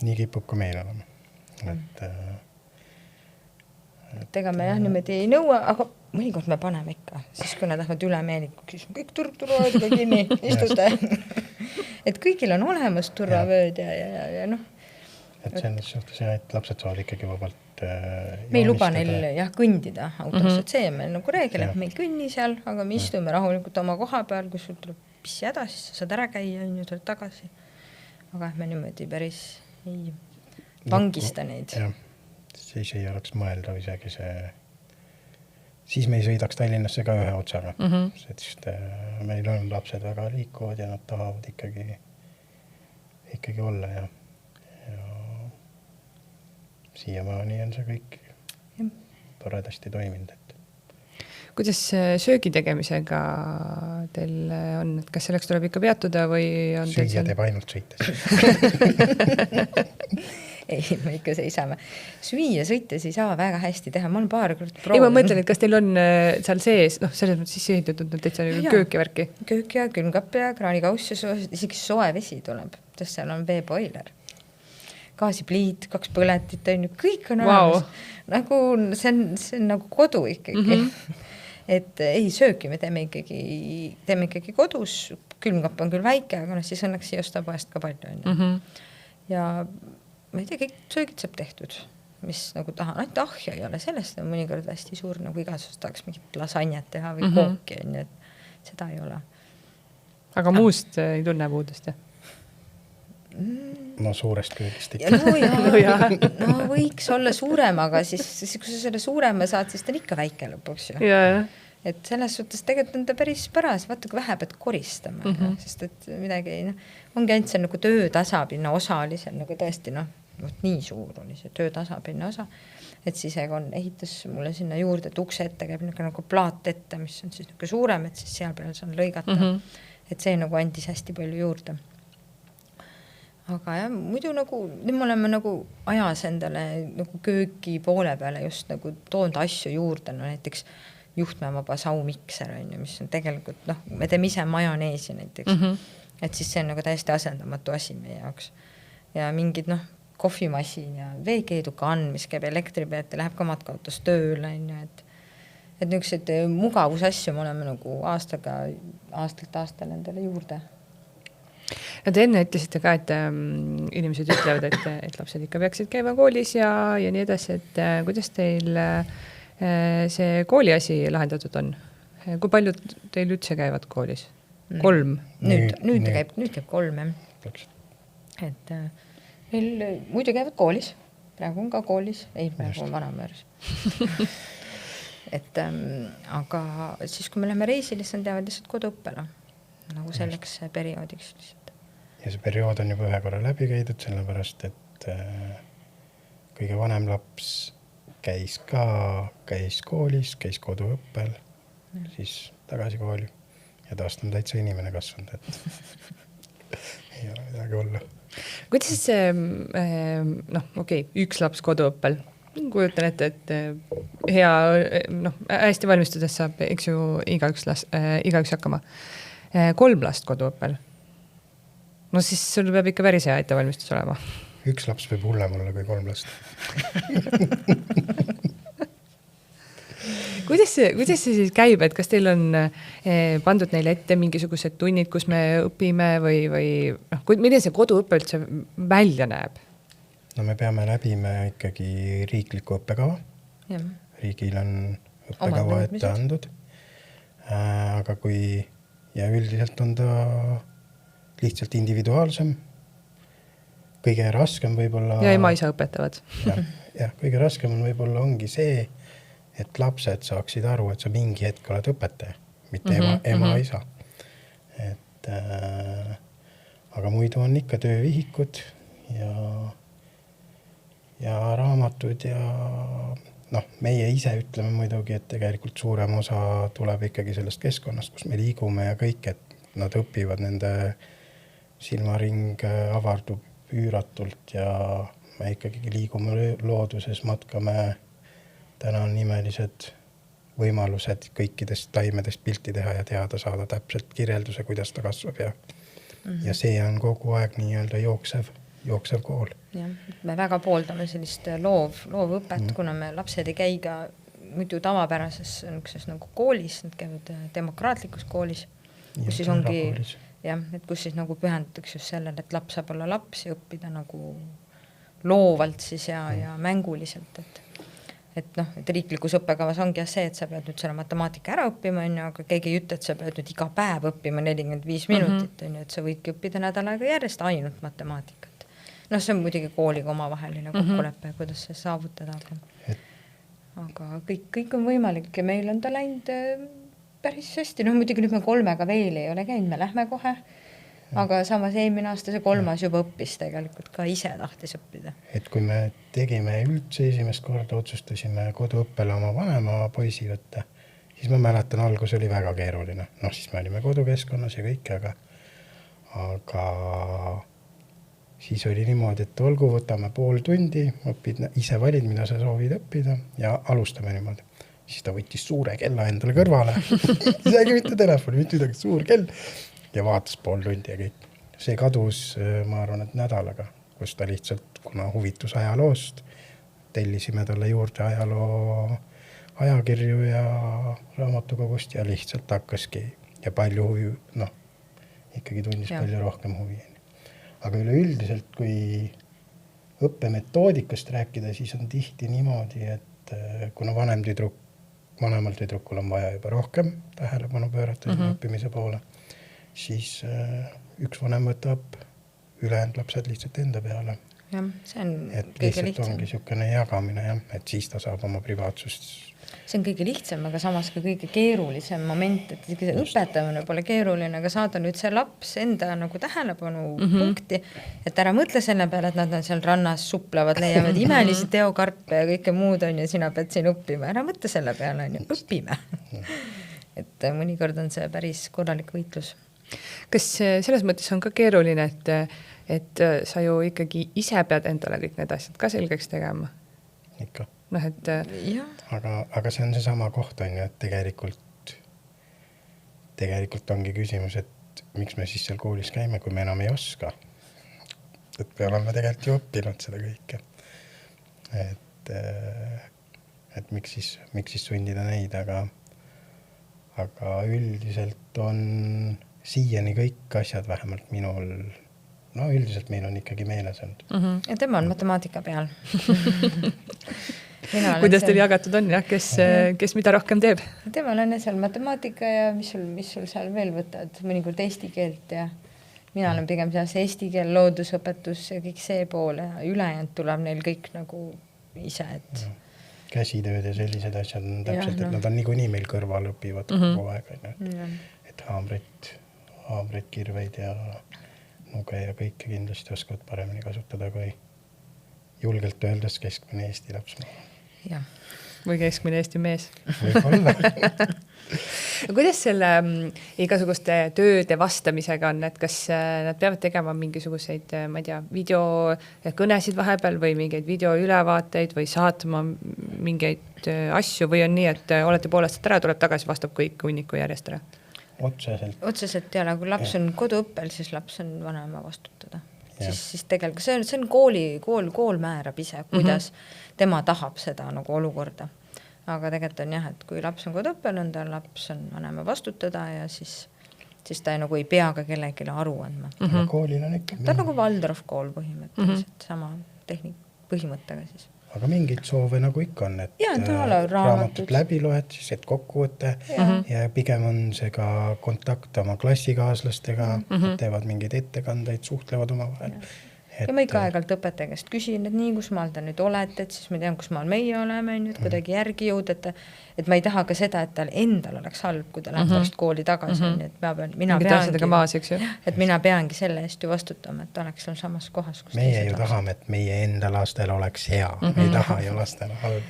Nii kipub ka meil olema. Et ega me niimoodi ei nõua, aga mõnikord me paneme ikka, siis kui nad lähevad üle meeliku, siis on kõik turvavöödega kinni, istute. Et kõigil on olemas turvavööd ja noh. Et selles suhtes et lapsed saavad ikkagi vabalt me ei luba neil kõndida autos, et see on meil nagu reegel, et me ei kõnni seal, aga me istume rahulikult oma koha peal, kus sul tuleb pissi häda, siis sa saad ära käia ja tuled tagasi. Aga me niimoodi päris ei vangista neid. Siis ei oleks mõeldav isegi see. Siis me ei sõidaks Tallinnasse ka ühe otsaga. Sest meil on lapsed väga liikuvad ja nad tahavad ikkagi olla ja siiamaani on see kõik toredasti toiminud. Kuidas söögi tegemisega teil on? Kas selleks tuleb ikka peatuda või on teil süüa teeb ainult sõites? Ei, me ikka seisame. Süüa sõites ei saa väga hästi teha. Ma olen paar kord proovinud. Ei, ma mõtlen, et kas teil on seal sees, selles mõttes siis ehitatud täitsa köök ja värki? Köök ja külmkapp ja kraanikauss ja isegi soe vesi tuleb, sest seal on veepoiler. Gaasipliit, 2 põletit, kõik on olemas. Nagu see on nagu kodu ikkagi. Et ei sööki, me teeme ikkagi kodus, külmkapp on küll väike, aga siis õnneks ei osta poest ka palju. Ja ma ei tea, kõik söögid saab tehtud, mis nagu tahan, et ahja ei ole, sellest on mõnikord hästi suur, nagu igasust tahaks mingit lasanjat teha või kooki, et seda ei ole. Aga muust ei tunne puudust, jah? No suurest köögist ikka. No võiks olla suurem, aga siis kui sa selle suurema saad, siis ta on ikka väike lõpuks ju. Et selles suhtes tegelikult on ta päris paras, vaata kui vähe pead koristama, sest et midagi ongi ainult see nagu töötasapinna osa oli seal nagu tõesti nii suur oli see töötasapinna osa, et siis Egon ehitas mulle sinna juurde, et ukse ette käib nagu plaat ette, mis on siis nagu suurem, et siis seal peal saan lõigata, et see nagu andis hästi palju juurde. Aga jah, muidu nagu, nüüd me oleme nagu ajas endale nagu kööki poole peale just nagu toonud asju juurde, no näiteks juhtmevaba saumikser on ju, mis on tegelikult, me teeme ise majoneesi näiteks, et siis see on nagu täiesti asendamatu asi meie jaoks. Ja mingid kohvimasin ja veekeedukan, mis käib elektri pealt ja läheb ka matkautos tööle, on ju, et niisugused mugavusasju me oleme nagu aastalt aastale endale juurde. Ja te enne ütlesite ka, et inimesed ütlevad, et lapsed ikka peaksid käima koolis ja nii edasi, et kuidas teil see kooli asi lahendatud on? Kui palju teil üldse käivad koolis? 3? Nüüd käib 3, jah. Et meil muidu käivad koolis, praegu on ka koolis, praegu on Vanamööres. Et aga siis, kui me läheme reisile, siis on teavad lihtsalt koduõppela, nagu selleks perioodiks lihtsalt. Ja see periood on juba ühe korra läbi käidud, sellepärast, et kõige vanem laps käis koolis, käis koduõppel, siis tagasi kooli ja taast on täitsa inimene kasvanud, et ei ole midagi olla. Kuidas see, üks laps koduõppel, kujutan ette, et hea, hästi valmistudes saab, eks ju, igaüks hakkama. 3 last koduõppel. No siis sul peab ikka päris hea ettevalmistus olema. 1 laps võib hullem olla kui 3 last. Kuidas see siis käib, et kas teil on pandud neile ette mingisugused tunnid, kus me õpime või milline see koduõppe üldse välja näeb? No me peame läbima ikkagi riikliku õppekava. Riigil on õppekava ette andud. Aga ja üldiselt on ta lihtsalt individuaalsem. Kõige raskem võib-olla... Ja ema-isa õpetavad. Ja kõige raskem on võib-olla ongi see, et lapsed saaksid aru, et sa mingi hetk oled õpetaja, mitte ema-isa. Aga muidu on ikka töövihikud ja raamatud ja meie ise ütleme muidugi, et tegelikult suurem osa tuleb ikkagi sellest keskkonnast, kus me liigume ja kõik, et nad õpivad, nende silmaring avardub üüratult ja me ikkagi liigume looduses, matkame, täna on nimelised võimalused kõikidest taimedest pilti teha ja teada saada täpselt kirjelduse, kuidas ta kasvab ja see on kogu aeg nii-öelda jooksev kool. Ja, me väga pooldame sellist loovõpet, kuna me lapsed ei käi ka muidu tavapärases nagu koolis, nad käivad demokraatlikus koolis, kus siis ongi, et kus siis nagu pühendatakse just sellele, et laps saab olla laps ja õppida nagu loovalt siis ja mänguliselt, et riiklikus õppekavas ongi see, et sa pead nüüd selle matemaatika ära õppima, aga keegi ei ütle, et sa pead nüüd iga päev õppima 45 minutit, et sa võidki õppida nädal aega järjest ainult matemaatikat. See on muidugi kooliga omavaheline kokkulepe, kuidas see saavutada, aga kõik on võimalik ja meil on ta läinud päris hästi, muidugi nüüd me 3-ga veel ei ole käinud, me lähme kohe, aga samas eelmine aasta see 3. juba õppis tegelikult ka ise tahtis õppida. Et kui me tegime üldse esimest korda, otsustasime koduõppele oma vanema poisi võtta, siis ma mäletan, algus oli väga keeruline. Siis me olime kodukeskkonnas ja kõik, aga siis oli niimoodi, et olgu, võtame pool tundi, õpid, ise valid, mida sa soovid õppida ja alustame niimoodi. Siis ta võttis suure kella endale kõrvale. Isegi mitte telefoni, mitte midagi, suur kell. Ja vaatas pool tundi ja kõik. See kadus, ma arvan, et nädalaga, kus ta lihtsalt, kuna huvitus ajaloost, tellisime talle juurde ajaloo ajakirju ja raamatukogust ja lihtsalt hakkaski ja palju huvi, ikkagi tundis palju rohkem huvi. Aga üleüldiselt, kui õppemetoodikast rääkida, siis on tihti niimoodi, et kuna vanemal tüdrukul on vaja juba rohkem tähelepanu pöörata õppimise poole, siis üks vanem võtab ülejäänud lapsed lihtsalt enda peale. Jah, see on et kõige lihtsalt lihtsam. ongi niisugune jagamine, jah, et siis ta saab oma privaatsust. See on kõige lihtsam, aga samas ka kõige keerulisem moment, et see õpetamine pole keeruline, aga saada nüüd see laps enda nagu tähelepanu punkti, et ära mõtle selle peale, et nad on seal rannas suplevad, leiavad imelisi teokarpe ja kõike muud on ja sina pead siin õppima. Ära mõtle selle peale, on ju, õpime. Et mõnikord on see päris korralik võitlus. Kas selles mõttes on ka keeruline, et sa ju ikkagi ise pead endale kõik need asjad ka selgeks tegema? Ikka. Noh, et... Aga see on see sama koht, on ju, et tegelikult ongi küsimus, et miks me siis seal koolis käime, kui me enam ei oska. Et me oleme tegelikult ju õppinud seda kõike. Et miks siis sundida neid, aga üldiselt on siiani kõik asjad vähemalt minul, üldiselt meil on ikkagi meeles olnud. Ja tema on matemaatika peal. Kuidas teil jagatud on, jah, kes mida rohkem teeb? Temal on seal matemaatika ja mis sul seal veel võtad, mõnikord eesti keelt ja mina olen pigem seas eesti keel, loodusõpetus ja kõik see pool ja ülejäänud tuleb neil kõik nagu ise, et... Käsitööd ja sellised asjad on täpselt, et nad on niikuinii meil kõrval õpivad kogu aeg, et haamreid, kirveid ja nuge ja kõike kindlasti oskavad paremini kasutada kui julgelt öeldes keskmine Eesti laps. Ja. Või keskmine Eesti mees. Võib-olla. Kuidas selle igasuguste tööde vastamisega on, et kas nad peavad tegema mingisuguseid, ma ei tea, videokõnesid vahepeal või mingeid videoülevaateid või saatma mingeid asju või on nii, et olete poolest ära, tuleb tagasi, vastab kõik hunniku järjest ära? Otseselt ja kui laps on koduõppel, siis laps on vanema vastutada. Siis tegelikult see on kool määrab ise, kuidas tema tahab seda nagu olukorda. Aga tegelikult on jah, et kui laps on koduõppel, on ta laps on vanema vastutada ja siis ta nagu ei pea ka kellelegi aru andma. Koolil on ikka. Ta on nagu Valdorf kool põhimõtteliselt, sama põhimõttega siis. Aga mingid soove nagu ikka on, et raamatut läbi loed, siis et kokkuvõte ja pigem on see ka kontakt oma klassikaaslastega, teevad mingeid ettekandeid, suhtlevad oma vahel. Ja ma ikka aegalt õpetaja käest küsin, et nii, kus maal te nüüd olete, et siis me tean, kus maal meie oleme, nüüd kuidagi järgi jõud, et ma ei taha ka seda, et tal endal oleks halb, kui ta läheb pärast kooli tagasi, et mina peangi selle eest ju vastutama, et ta oleks seal samas kohas, kus meie ju tahame, et meie enda lastel oleks hea, me ei taha ju lastel halb.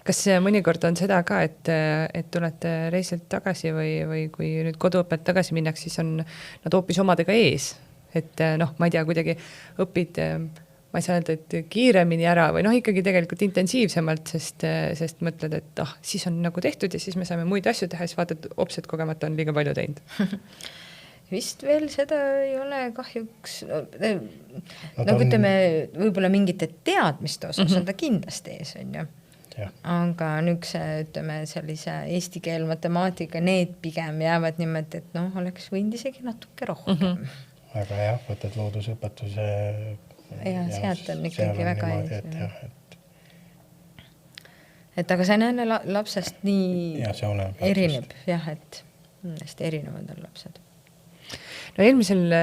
Kas mõnikord on seda ka, et tulete reisilt tagasi või kui nüüd koduõpet tagasi minnaks, siis on nad hoopis omadega ees? Et ma ei tea, kuidagi õpid, ma ei saa öelda, et kiiremini ära või ikkagi tegelikult intensiivsemalt, sest mõtled, et siis on nagu tehtud ja siis me saame muid asju teha, siis vaatad, opsed kogemata on liiga palju teinud. Vist veel seda ei ole kahjuks, ütleme, võib-olla mingite teadmiste osas on ta kindlasti ees, on ju. Aga ütleme, sellise eesti keel, matemaatika, need pigem jäävad niimoodi, et oleks võinud isegi natuke rohkem. Aga jah, võtad loodusõpetuse ja sealt on ikkagi väga ees. Et aga see on jälle lapsest nii erineb, jah, et hästi erinevad on lapsed. No eelmisel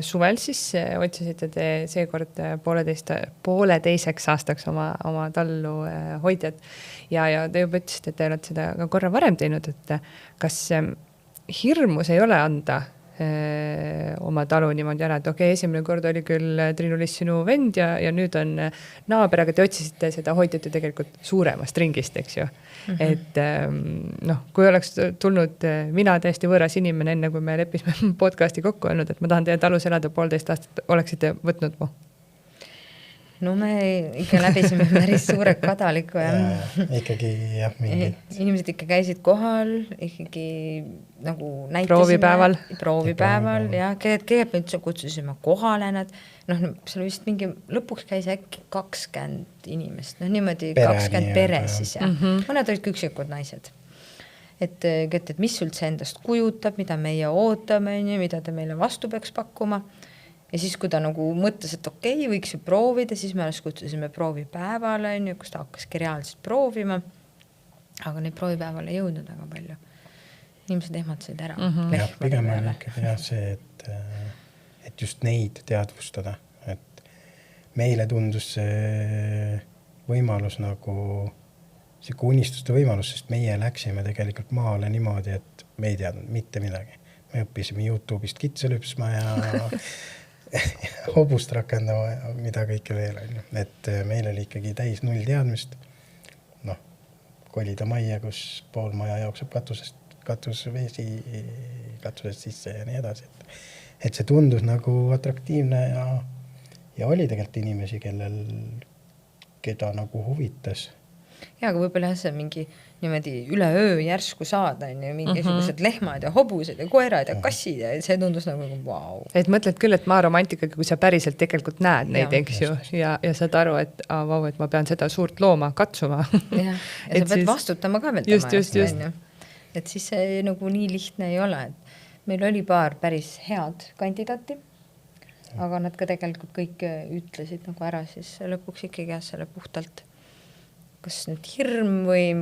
suvel siis otsisite te seekord pooleteiseks aastaks oma tallu hoidjad ja te juba ütlesite, et te olete seda ka korra varem teinud, et kas hirmus ei ole anda oma talu niimoodi ära, et esimene kord oli küll Triinu-Liis sinu vend ja nüüd on naaber, aga te otsisite seda hoidjate tegelikult suuremast ringist, eks ju. Et kui oleks tulnud mina täiesti võõras inimene enne, kui me leppisime podcasti kokku olnud, et ma tahan teie talus elada 1,5 aastat, oleksite võtnud mu? No me ikka läbisime päris suure kadaliku ja ikkagi jah, mingid. Inimesed ikka käisid kohal, ikkagi nagu näitasime. Proovipäeval ja kõigepealt kutsusime kohale nad. See vist mingi, lõpuks käis äkki 20 inimest, niimoodi 20 pere siis ja mõned olid üksikud naised. Et mis üldse endast kujutab, mida meie ootame, mida ta meile vastu peaks pakkuma. Ja siis, kui ta nagu mõtles, et võiks ju proovida, siis me alles kutsusime proovipäevale, kus ta hakkaski reaalselt proovima. Aga neid proovipäevale ei jõudnud väga palju. inimesed ehmatasid ära. Ja pigem on ikkagi jah see, et just neid teadvustada, et meile tundus see võimalus nagu see unistuste võimalus, sest meie läksime tegelikult maale niimoodi, et me ei teadnud mitte midagi. Me õppisime YouTube'ist kitse lüpsma ja hobust rakendama ja mida kõike veel on. Et meil oli ikkagi täis null teadmist. Noh, kolida majja, kus pool maja jookseb katusvesi katusest sisse ja nii edasi. Et see tundus nagu atraktiivne ja oli tegelikult inimesi, keda nagu huvitas. Ja, aga võib-olla see mingi niimoodi üle öö järsku saada, mingisugused lehmad ja hobused ja koerad ja kassid ja see tundus nagu wow. Et mõtled küll, et maaromantikaga, kui sa päriselt tegelikult näed neid, eks ju, ja saad aru, et et ma pean seda suurt looma katsuma. Ja sa pead vastutama ka veel tema. Et siis see nagu nii lihtne ei ole. Meil oli paar päris head kandidaati, aga nad ka tegelikult kõik ütlesid nagu ära siis lõpuks ikkagi selle puhtalt kas nüüd hirm või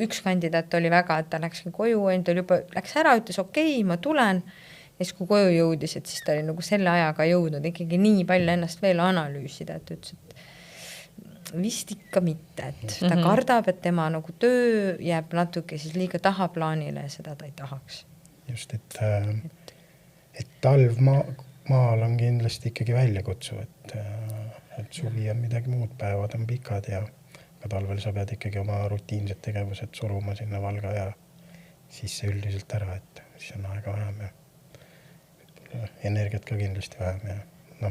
üks kandidaat oli väga, et ta läks koju, ta juba läks ära, ütles okei, ma tulen. Ja siis kui koju jõudis, et siis ta oli nagu selle ajaga jõudnud ikkagi nii palju ennast veel analüüsida, et ütles, et vist ikka mitte, et ta kardab, et tema nagu töö jääb natuke siis liiga tahaplaanile ja seda ta ei tahaks. Just, et talv maal on kindlasti ikkagi väljakutsu, et suvi on midagi muud, päevad on pikad ja talvel sa pead ikkagi oma rutiinsed tegevused suruma sinna Valga ja siis see üldiselt ära, et siis on aega vähem ja energiat ka kindlasti vähem ja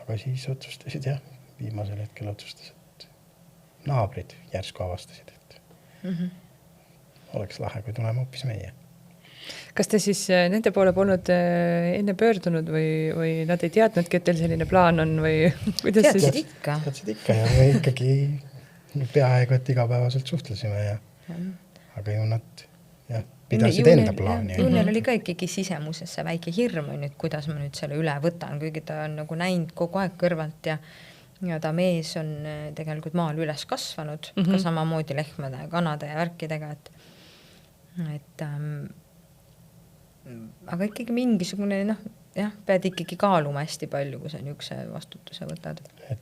aga siis otsustasid viimasel hetkel otsustas, et naabrid järsku avastasid, et oleks lahe, kui tuleme hoopis meie. Kas te siis nende poole polnud enne pöördunud või nad ei teadnudki, et teil selline plaan on või kuidas teadsid ikka ja me ikkagi peaaegu, et igapäevaselt suhtlesime aga ju nad pidasid enda plaani. Juunial oli ka ikkagi sisemuses see väike hirm, nüüd, kuidas ma nüüd selle üle võtan, kuigi ta on nagu näinud kogu aeg kõrvalt ja ta mees on tegelikult maal üles kasvanud, ka samamoodi lehmade ja kanade ja värkidega, et aga ikkagi mingisugune, pead ikkagi kaaluma hästi palju, kui sa niisuguse vastutuse võtad.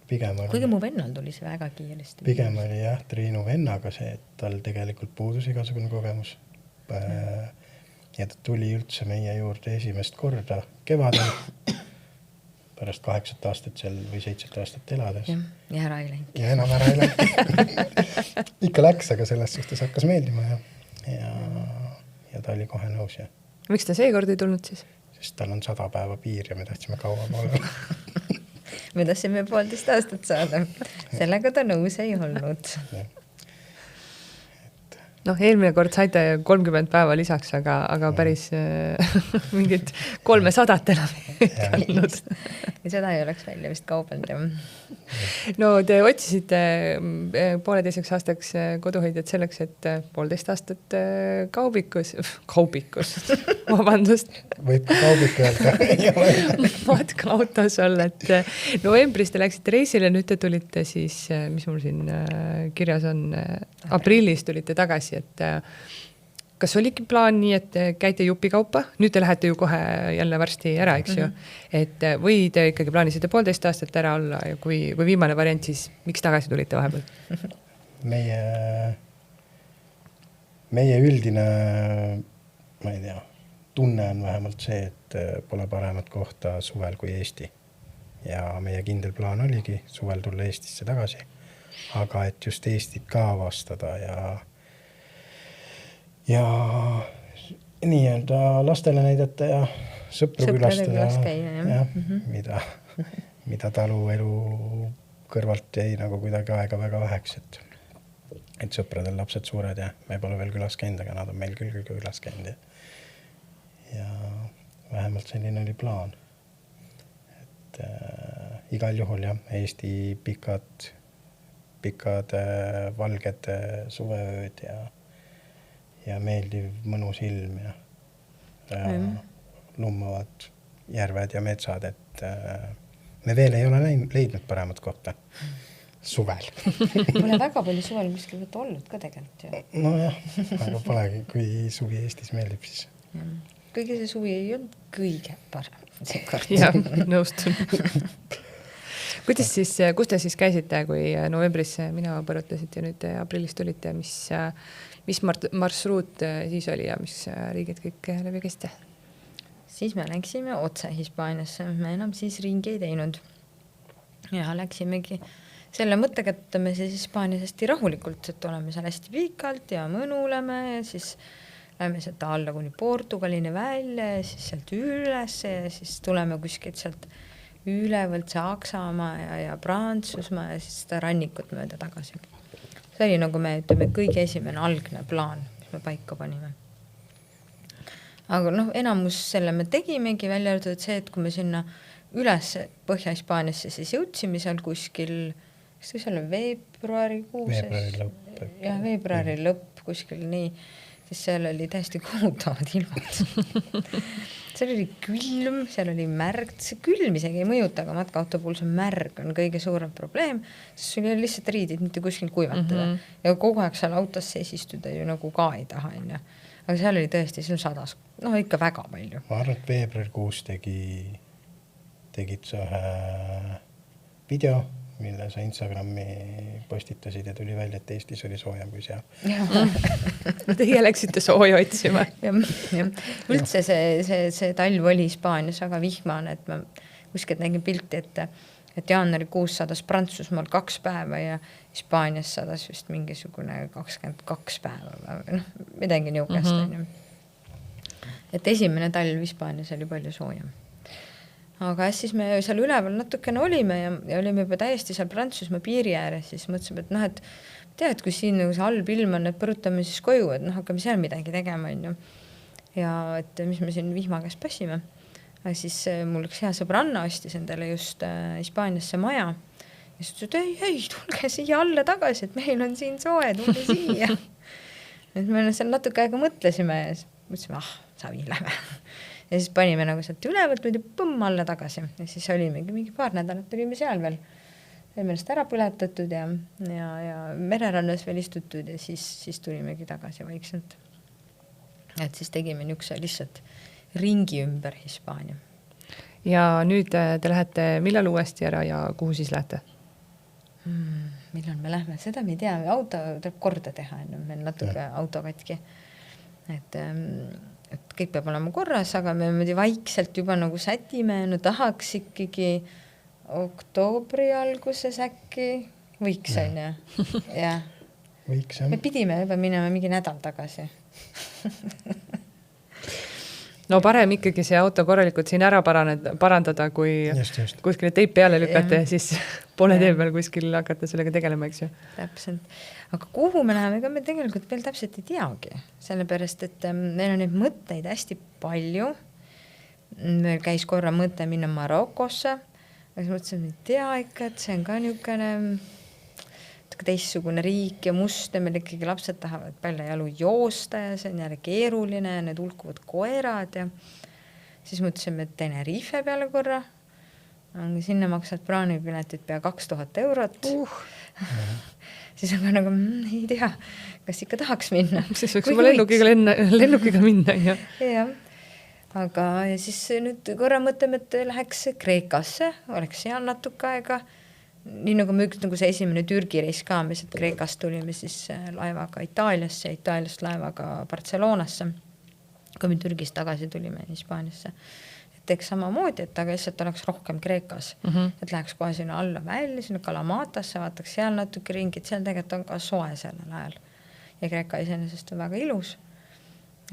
Kuigi mu vennal tuli see väga kiiresti. Pigem oli Triinu vennaga see, et tal tegelikult puudus igasugune kogemus. Ja ta tuli üldse meie juurde esimest korda kevadel, pärast 8 aastat seal või 7 aastat elades. Ja ära ei läinud. Ja enam ära ei läinud. Ikka läks, aga selles suhtes hakkas meeldima ja ta oli kohe nõus ja miks ta seekord ei tulnud siis? Sest tal on 100 päeva piir ja me tahtsime kauem olla. Me tahtsime 1,5 aastat saada. Sellega ta nõus ei olnud. Eelmine kord saite 30 päeva lisaks, aga päris mingid 300 enam ei olnud. Ja seda ei oleks välja vist kaubelnud. No te otsisite 1,5 aastaks koduhoidjad selleks, et 1,5 aastat kaubikus, vabandust. Võib ka kaubik öelda. Matka autos olla, et novembris te läksite reisile, nüüd te tulite siis, mis mul siin kirjas on, aprillis tulite tagasi, et kas oligi plaan nii, et käite jupikaupa? Nüüd te lähete ju kohe jälle varsti ära, eks ju. Et või te ikkagi plaanisite 1,5 aastat ära olla ja kui viimane variant, siis miks tagasi tulite vahepeal? Meie üldine, ma ei tea, tunne on vähemalt see, et pole paremat kohta suvel kui Eesti. Ja meie kindel plaan oligi suvel tulla Eestisse tagasi. Aga et just Eestit ka avastada ja nii-öelda lastele näidata ja sõpru külastada, mida taluelu kõrvalt jäi nagu kuidagi aega väga väheks, et sõpradel lapsed suured ja me pole veel külas käinud, aga nad on meil küll külas käinud ja vähemalt selline oli plaan. Et igal juhul Eesti pikad valged suveööd ja meeldiv mõnus ilm ja lummavad järved ja metsad, et me veel ei ole leidnud paremat kohta. suvel. Pole väga palju suvel kuskil võtta olnud ka tegelikult ju. Nojah, aga polegi, kui suvi Eestis meeldib, siis. Kõige see suvi ei olnud kõige parem. Jah, nõustun. Kuidas siis, kus te siis käisite, kui novembris minema põrutasite ja nüüd aprillis tulite, mis marsruut siis oli ja mis riigid kõik läbi käisite? Siis me läksime otse Hispaaniasse, me enam siis ringi ei teinud. Ja läksimegi selle mõttega, et me siis Hispaanias hästi rahulikult, et oleme seal hästi pikalt ja mõnuleme ja siis lähme sealt alla kuni Portugalini välja ja siis sealt üles ja siis tuleme kuskilt sealt ülevalt Saksamaa ja Prantsusmaa ja siis seda rannikut mööda tagasi. See oli nagu me ütleme kõige esimene algne plaan, mis me paika panime. Aga enamus selle me tegimegi, välja arvatud see, et kui me sinna üles Põhja-Hispaaniasse siis jõudsime seal kuskil, kas see seal veebruarikuus? Veebruari lõpp kuskil nii, siis seal oli täiesti kohutavad ilmad. Seal oli külm, seal oli märg, see külm isegi ei mõjuta, aga matkaauto puhul see märg on kõige suurem probleem, sest sul oli lihtsalt riidid mitte kuskil kuivatada ja kogu aeg seal autos sees istuda ju nagu ka ei taha. Aga seal oli tõesti, seal sadas, ikka väga palju. Ma arvan, et veebruarikuus tegid sa ühe video, mille sa Instagrami postitasid ja tuli välja, et Eestis oli soojem kui seal. Teie läksite sooja otsima. Üldse see talv oli Hispaanias väga vihmane, et ma kuskilt nägin pilti, et jaanuarikuus sadas Prantsusmaal 2 päeva ja Hispaanias sadas just mingisugune 22 päeva. Midagi niukest. Et esimene talv Hispaanias oli palju soojem. Aga siis me seal üleval natukene olime ja olime juba täiesti seal Prantsusmaa piiri ääres, siis mõtlesime, et tead, kui siin see halb ilm on, et põrutame siis koju, et hakkame seal midagi tegema. Ja et mis me siin vihma käest passime. Aga siis mul üks hea sõbranna ostis endale just Hispaaniasse maja. Ja siis ütles, et ei, tulge siia alla tagasi, et meil on siin soe, tulge siia. Et me seal natuke aega mõtlesime ja mõtlesime, savi, lähme. Ja siis panime nagu sealt ülevalt või põmm alla tagasi. Ja siis olimegi mingi 2 nädalat olime seal veel. Olime ennast ära põletatud ja mererannas veel istutud ja siis tulimegi tagasi vaikselt. Et siis tegime niukse lihtsalt ringi ümber Hispaania. Ja nüüd te lähete millal uuesti ära ja kuhu siis lähete? Millal me lähme? Seda me ei tea. Auto tuleb korda teha. Meil natuke auto katki. Et kõik peab olema korras, aga me vaikselt juba nagu sätime, tahaks ikkagi oktoobri alguses äkki võiks on ja. Võiks, jah. Me pidime juba minema mingi nädal tagasi. No parem ikkagi see auto korralikult siin ära parandada, kui just. Kuskile teip peale lükata ja siis pole tee peal kuskil hakata sellega tegelema, eks ju. Täpselt. Aga kuhu me läheme, ega me tegelikult veel täpselt ei teagi. Sellepärast, et meil on neid mõtteid hästi palju. Meil käis korra mõte minna Marokosse. Aga siis mõtlesin, et ei tea ikka, et see on ka niisugune teistsugune riik ja must ja meil ikkagi lapsed tahavad palju jalu joosta ja see on jälle keeruline ja need hulkuvad koerad ja siis mõtlesime, et Tenerife peale korra. Sinna maksad praanipiletit pea 2000 eurot. Siis on ka nagu, ei tea, kas ikka tahaks minna. Siis võiks oma lennukiga minna. Jah. Aga ja siis nüüd korra mõtleme, et läheks Kreekasse, oleks seal natuke aega. Nii nagu me nagu see esimene Türgi reis ka, mis et Kreekast tulime siis laevaga Itaaliasse ja Itaaliast laevaga Barcelonasse. Kui me Türgist tagasi tulime Hispaaniasse. Et teeks samamoodi, et aga lihtsalt oleks rohkem Kreekas. Et läheks kohe sinna alla välja, sinna Kalamatasse, vaataks seal natuke ringi, et seal tegelikult on ka soe sellel ajal. Ja Kreeka iseenesest on väga ilus.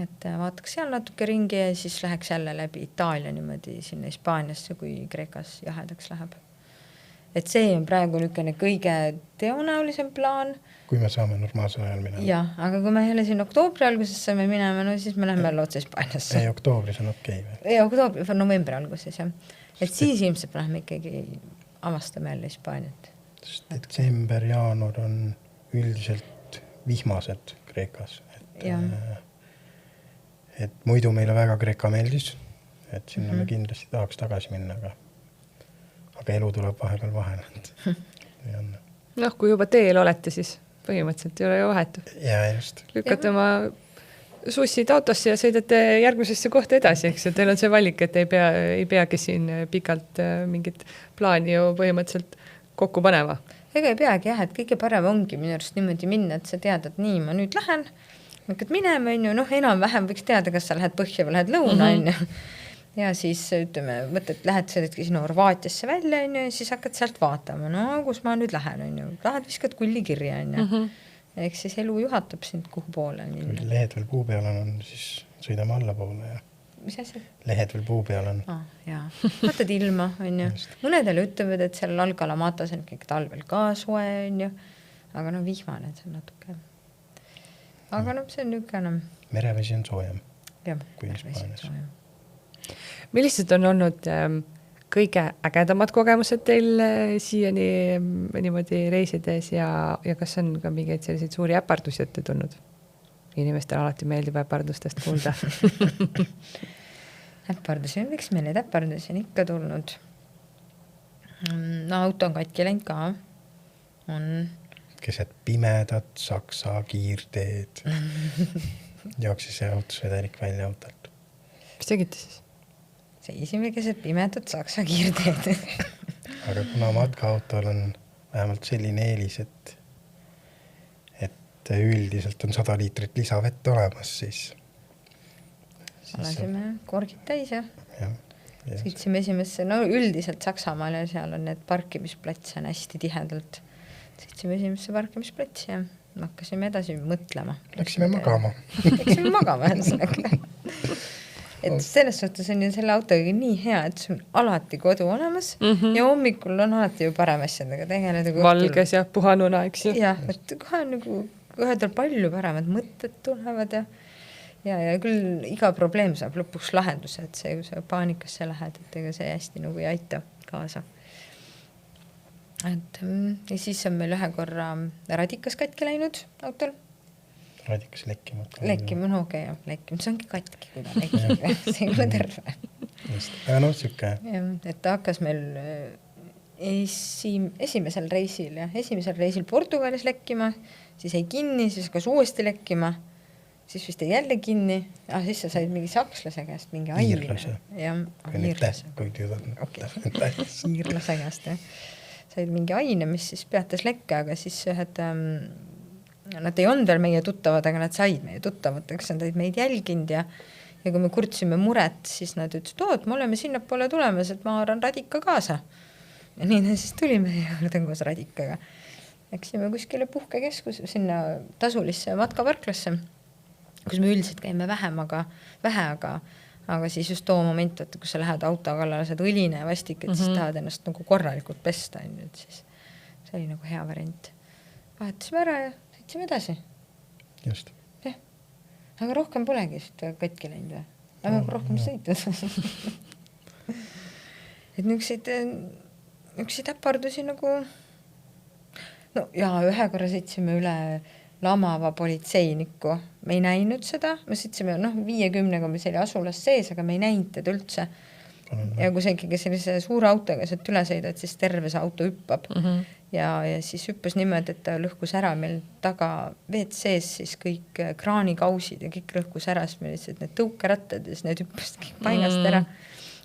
Et vaataks seal natuke ringi ja siis läheks jälle läbi Itaalia niimoodi sinna Hispaaniasse, kui Kreekas jahedaks läheb. Et see on praegu niisugune kõige teonäolisem plaan. Kui me saame normaalsel ajal minema. Jah, aga kui me jälle siin oktoobri alguses saame minema, no siis me läheme otse Hispaaniasse. Ei, oktoobris on okei veel. Ei, oktoobri, novembri alguses, jah. Et siis ilmselt läheme ikkagi avastame jälle Hispaaniat. Detsember, jaanuar on üldiselt vihmased Kreekas. Et muidu meile väga Kreeka meeldis, et sinna me kindlasti tahaks tagasi minna, aga elu tuleb vahepeal vahele. Noh, kui juba teel olete, siis põhimõtteliselt ei ole ju vahetu. Ja just. Lükkate oma sussid autosse ja sõidate järgmisesse kohta edasi, eks. Teil on see valik, et ei peagi siin pikalt mingit plaani ju põhimõtteliselt kokku panema. Ega ei peagi jah, et kõige parem ongi minu arust niimoodi minna, et sa tead, et nii, ma nüüd lähen, hakkad minema, enam-vähem võiks teada, kas sa lähed põhja või lähed lõuna, ja siis ütleme, mõtled, lähed sõidadki sinu Horvaatiasse välja, ja siis hakkad sealt vaatama, no kus ma nüüd lähen, lähed viskad kulli kirja, ehk siis elu juhatab sind kuhu poole. Kui lehed veel puu peal on, siis sõidame alla poole ja mis asi? Lehed veel puu peal on. Jaa, vaatad ilma, mõnedele ütlevad, et seal Algalamatas on kõik talvel ka soe, aga vihmane, see on natuke. Aga see on niisugune. Merevesi on soojem. Jah, kui Hispaanias. Millised on olnud kõige ägedamad kogemused teil siiani niimoodi reisides ja kas on ka mingeid selliseid suuri äpardusi ette tulnud? Inimestel alati meeldib äpardustest kuulda. Äpardusi, miks meil need äpardusi on ikka tulnud? No auto on katki läinud ka. Keset pimedat Saksa kiirteed. Jooksis see autusvedelik välja autolt. Mis tegite siis? Seisime keset pimedat Saksa kiirteed. Aga kuna matkaautol on vähemalt selline eelis, et üldiselt on 100 liitrit lisavett olemas, siis lasime korgid täis ja sõitsime esimesse, üldiselt Saksamaal ja seal on need parkimisplatse on hästi tihedalt. Sõitsime esimesse parkimisplatsi ja hakkasime edasi mõtlema. Läksime magama. Läksime magama. Et selles suhtes on ju selle autoga nii hea, et see on alati kodu olemas ja hommikul on alati ju parem asjadega tegeleda. Valges ja puhanuna, eks ju. Jah, et kohe tal palju paremad mõtted tulevad ja küll iga probleem saab lõpuks lahenduse, et see, kui sa paanikasse lähed, et ega see hästi ei aita kaasa. Ja siis on meil ühe korra radikas katki läinud autol. Radikas lekkima. Lekkima, lekkima. See ongi katki, kui ta lekkima. See ei ole terve. Aga sükke. Et ta hakkas meil esimesel reisil Portugalis lekkima, siis ei kinni, siis hakkas uuesti lekkima, siis vist jälle kinni, siis sa said mingi sakslase käest mingi aine. Iirlase käest, said mingi aine, mis siis peatas lekke, aga siis ühed, nad ei olnud veel meie tuttavad, aga nad said meie tuttavateks, nad olid meid jälginud ja kui me kurtsime muret, siis nad ütlesid, et me oleme sinna poole tulemas, et ma haaran radika kaasa. Ja nii siis tulime juurde koos radikaga. Läksime kuskile puhkekeskus sinna tasulisse matkaparklasse, kus me üldiselt käime vähe, aga siis just too moment, et kui sa lähed auto kallale, saad õline ja vastik, et siis tahad ennast nagu korralikult pesta. Siis see oli nagu hea variant. Vahetasime ära ja sõitsime edasi. Just. Jah. Aga rohkem polegi katki läinud või? Aga rohkem sõitud. Et niukseid äpardusi nagu ühe korra sõitsime üle Lamava politseinikku. Me ei näinud seda, me sõitsime 50, kui me selle asulas sees, aga me ei näinud teda üldse. Ja kui sa ikkagi sellise suure autoga sealt üle sõidad, siis terve see auto hüppab. Ja siis hüppas niimoodi, et ta lõhkus ära meil taga WC-s siis kõik kraanikausid ja kõik lõhkus ära, siis meil lihtsalt need tõukerattad ja siis need hüppas kõik paigast ära.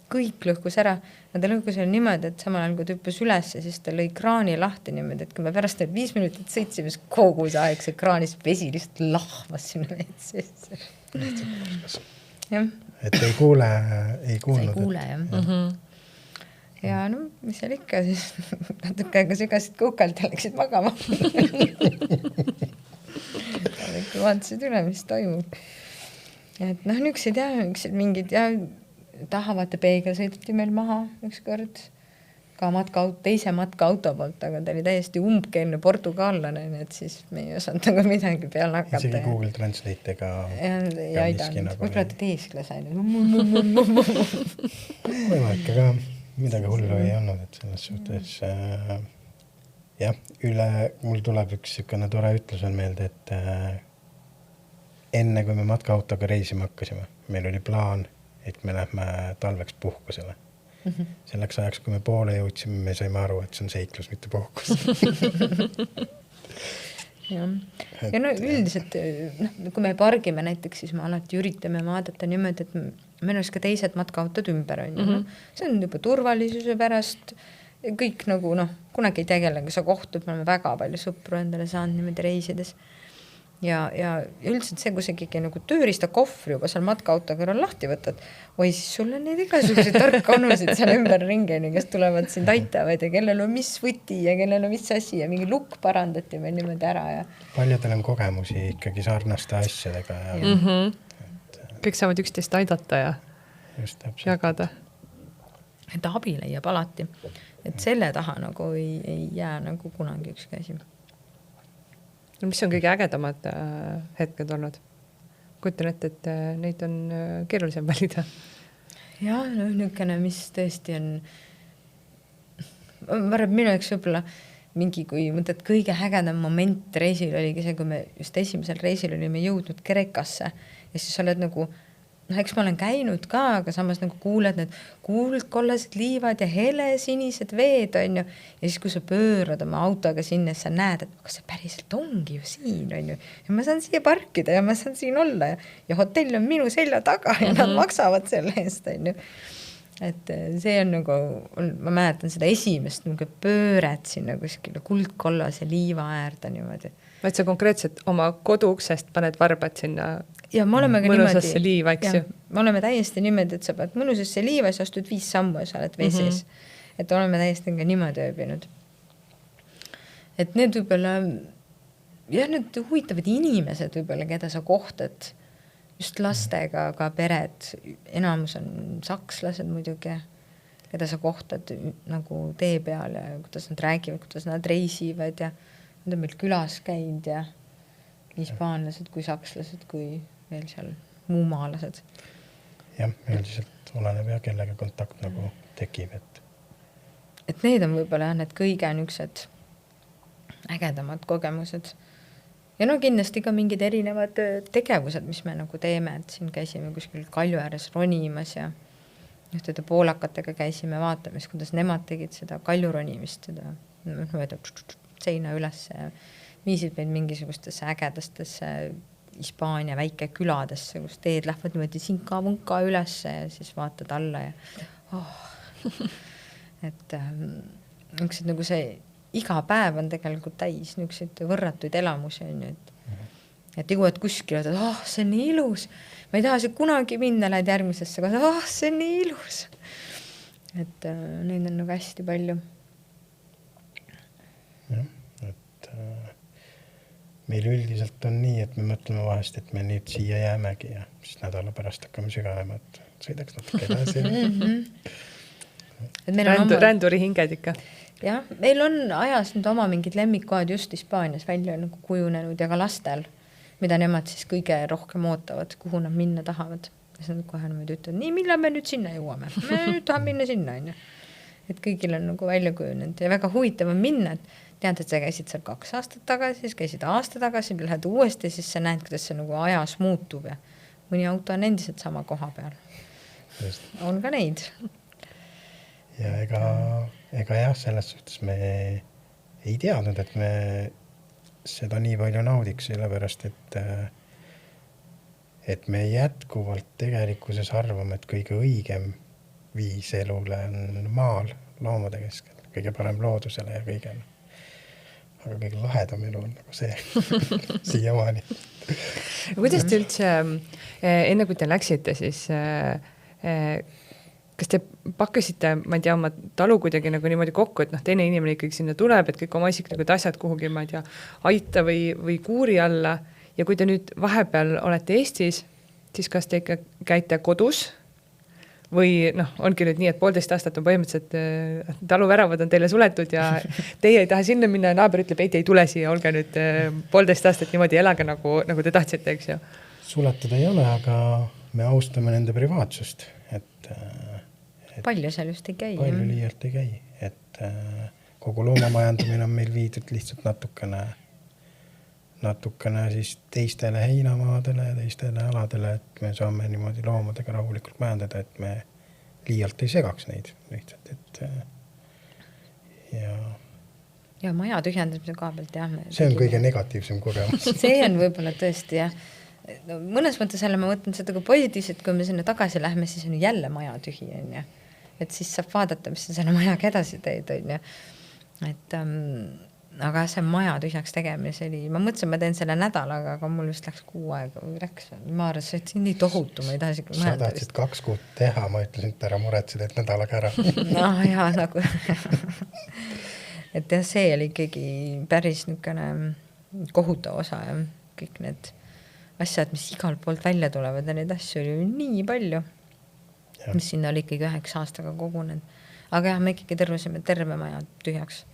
Kõik lõhkus ära. Ja ta lõhkus veel niimoodi, et samal ajal kui ta hüppas üles, siis ta lõi kraani lahti niimoodi, et kui me pärast 5 minutit sõitsime, siis kogu see aeg see kraanist vesi lihtsalt lahvas sinna WC-sse. Jah. Et ei kuulnud. Sa ei kuule, jah. Ja mis seal ikka siis natuke aega sügasid kukalt ja läksid magama. Vaatasid üle, mis toimub. Ja et niisugused mingid tahavate peegel sõideti meil maha üks kord ka teise matkaauto poolt, aga ta oli täiesti umbkeelne portugaalane, et siis me ei osanud nagu midagi peale hakata. Isegi Google Translate ega ei aidanud. Võib-olla ta teeskles võimalik, aga midagi hullu ei olnud, et selles suhtes mul tuleb üks sükane tore ütlus on meelde, et enne kui me matkaautoga reisima hakkasime, meil oli plaan, et me lähme talveks puhkusele. Selleks ajaks, kui me poole jõudsime, me saime aru, et see on seiklus, mitte puhkus. Ja no üldiselt, kui me pargime näiteks, siis me alati üritame vaadata niimoodi, et meil oleks ka teised matkaautod ümber on. See on juba turvalisuse pärast, kõik nagu kunagi ei tegele, kui sa kohtud, me oleme väga palju sõpru endale saanud niimoodi reisides. Ja üldiselt see, kui sa keegi nagu tööriista kohvri juba seal matkaauto kõrval lahti võtad, või siis sul on neid igasuguseid tarkanusid seal ümber ringeni, kes tulevad sind aitavad ja kellel on mis võti ja kellel on mis asi ja mingi lukk parandati meil niimoodi ära. Ja paljudel on kogemusi ikkagi sarnaste asjadega. Ja kõik saavad üksteist aidata ja just jagada. Et abi leiab alati. Et selle taha nagu ei jää nagu kunagi ükski asi. No, mis on kõige ägedamad hetked olnud? Kujutan ette, et neid on keerulisem valida. Ja, niisugune, mis tõesti on minu jaoks võib-olla mingi, kui mõtled, kõige ägedam moment reisil oligi see, kui me just esimesel reisil olime jõudnud Kreekasse ja siis oled nagu eks ma olen käinud ka, aga samas nagu kuuled need kuldkollased liivad ja helesinised veed on ju. Ja siis, kui sa pöörad oma autoga sinna, sa näed, et kas see päriselt ongi ju siin on ju. Ja ma saan siia parkida ja ma saan siin olla ja hotell on minu selja taga ja nad maksavad selle eest on ju. Et see on nagu, ma mäletan seda esimest nagu pööret sinna kuskile kuldkollase liiva äärda niimoodi. Vaid sa konkreetselt oma koduuksest paned varbad sinna ja me oleme ka mõnusasse liiva, eks ju? Me oleme täiesti niimoodi, et sa pead mõnusasse liiva ja sa astud 5 sammu ja sa oled veeses. Et oleme täiesti ka niimoodi ööbinud. Et need võib-olla, need huvitavad inimesed võib-olla, keda sa kohtad, just lastega, ka pered, enamus on sakslased muidugi, keda sa kohtad nagu tee peal ja kuidas nad räägivad, kuidas nad reisivad ja nad on meil külas käinud ja hispaanlased kui sakslased, kui veel seal muumaalased. Jah, üldiselt oleneb ja kellega kontakt nagu tekib. Et need on võib-olla need kõige niisugused ägedamad kogemused. Ja kindlasti ka mingid erinevad tegevused, mis me nagu teeme, et siin käisime kuskil Kalju ääres ronimas ja ühtede poolakatega käisime vaatamas, kuidas nemad tegid seda kaljuronimist, seda seina üles ja viisid meid mingisugustesse ägedastesse Hispaania väike küladesse, kus teed lähevad niimoodi sinka-vunka üles ja siis vaatad alla ja et niisugused nagu see iga päev on tegelikult täis niisugused võrratuid elamusi on ju, et jõuad kuskil, et see on nii ilus, ma ei taha see kunagi minna, lähed järgmisesse kohta, see on nii ilus, et neid on nagu hästi palju. Jah, et meil üldiselt on nii, et me mõtleme vahest, et me nüüd siia jäämegi ja siis nädala pärast hakkame sügavema, et sõidaks natuke edasi. Ränduri hinged ikka. Jah, meil on ajas nüüd oma mingid lemmikkohad just Hispaanias välja nagu kujunenud ja ka lastel, mida nemad siis kõige rohkem ootavad, kuhu nad minna tahavad. Ja siis nad kohe nüüd ütlevad, nii, millal me nüüd sinna jõuame? Me nüüd tahame minna sinna, on ju. Et kõigil on nagu välja kujunenud ja väga huvitav on minna, et tead, et sa käisid seal 2 aastat tagasi, siis käisid aasta tagasi, lähed uuesti, siis sa näed, kuidas see nagu ajas muutub ja mõni auto on endiselt sama koha peal. Just. On ka neid. Ja ega jah, selles suhtes me ei teadnud, et me seda nii palju naudiks, sellepärast, et me jätkuvalt tegelikkuses arvame, et kõige õigem viis elule on maal loomade keskel, kõige parem loodusele ja kõigele. Aga kõige lahedam elu on nagu see siiamaani. Kuidas te üldse, enne kui te läksite, siis kas te pakkasite, ma ei tea, oma talu kuidagi nagu niimoodi kokku, et teine inimene ikkagi sinna tuleb, et kõik oma isiklikud asjad kuhugi, ma ei tea, aita või kuuri alla ja kui te nüüd vahepeal olete Eestis, siis kas te ikka käite kodus või ongi nüüd nii, et 1,5 aastat on põhimõtteliselt taluväravad on teile suletud ja teie ei taha sinna minna ja naaber ütleb, ei tule siia, olge nüüd 1,5 aastat niimoodi elage nagu te tahtsite, eks ju? Suletud ei ole, aga me austame nende privaatsust, et palju seal just ei käi. Palju liialt ei käi, et kogu loomamajandamine on meil viidud lihtsalt natukene siis teistele heinamaadele ja teistele aladele, et me saame niimoodi loomadega rahulikult majandada, et me liialt ei segaks neid lihtsalt, et ja maja tühjendamise koha pealt jah. See on kõige negatiivsem kogemus. See on võib-olla tõesti jah. No, mõnes mõttes jälle ma võtan seda kui positiivselt, kui me sinna tagasi lähme, siis on jälle maja tühi, on ju. Et siis saab vaadata, mis sa selle majaga edasi teed, on ju. Et aga see maja tühjaks tegemise oli, ma mõtlesin, ma teen selle nädalaga, aga mul vist läks 6 aega või läks, ma arvasin, et nii tohutu, ma ei taha isegi sa tahtsid 2 kuud teha, ma ütlesin, et ära muretsed, et nädalaga ära. No jaa, nagu et jah, see oli ikkagi päris niisugune kohutav osa ja kõik need asjad, mis igalt poolt välja tulevad ja neid asju oli nii palju, mis sinna oli ikkagi 9 aastaga kogunenud. Aga jah, me ikkagi tervesime terve maja tühjaks.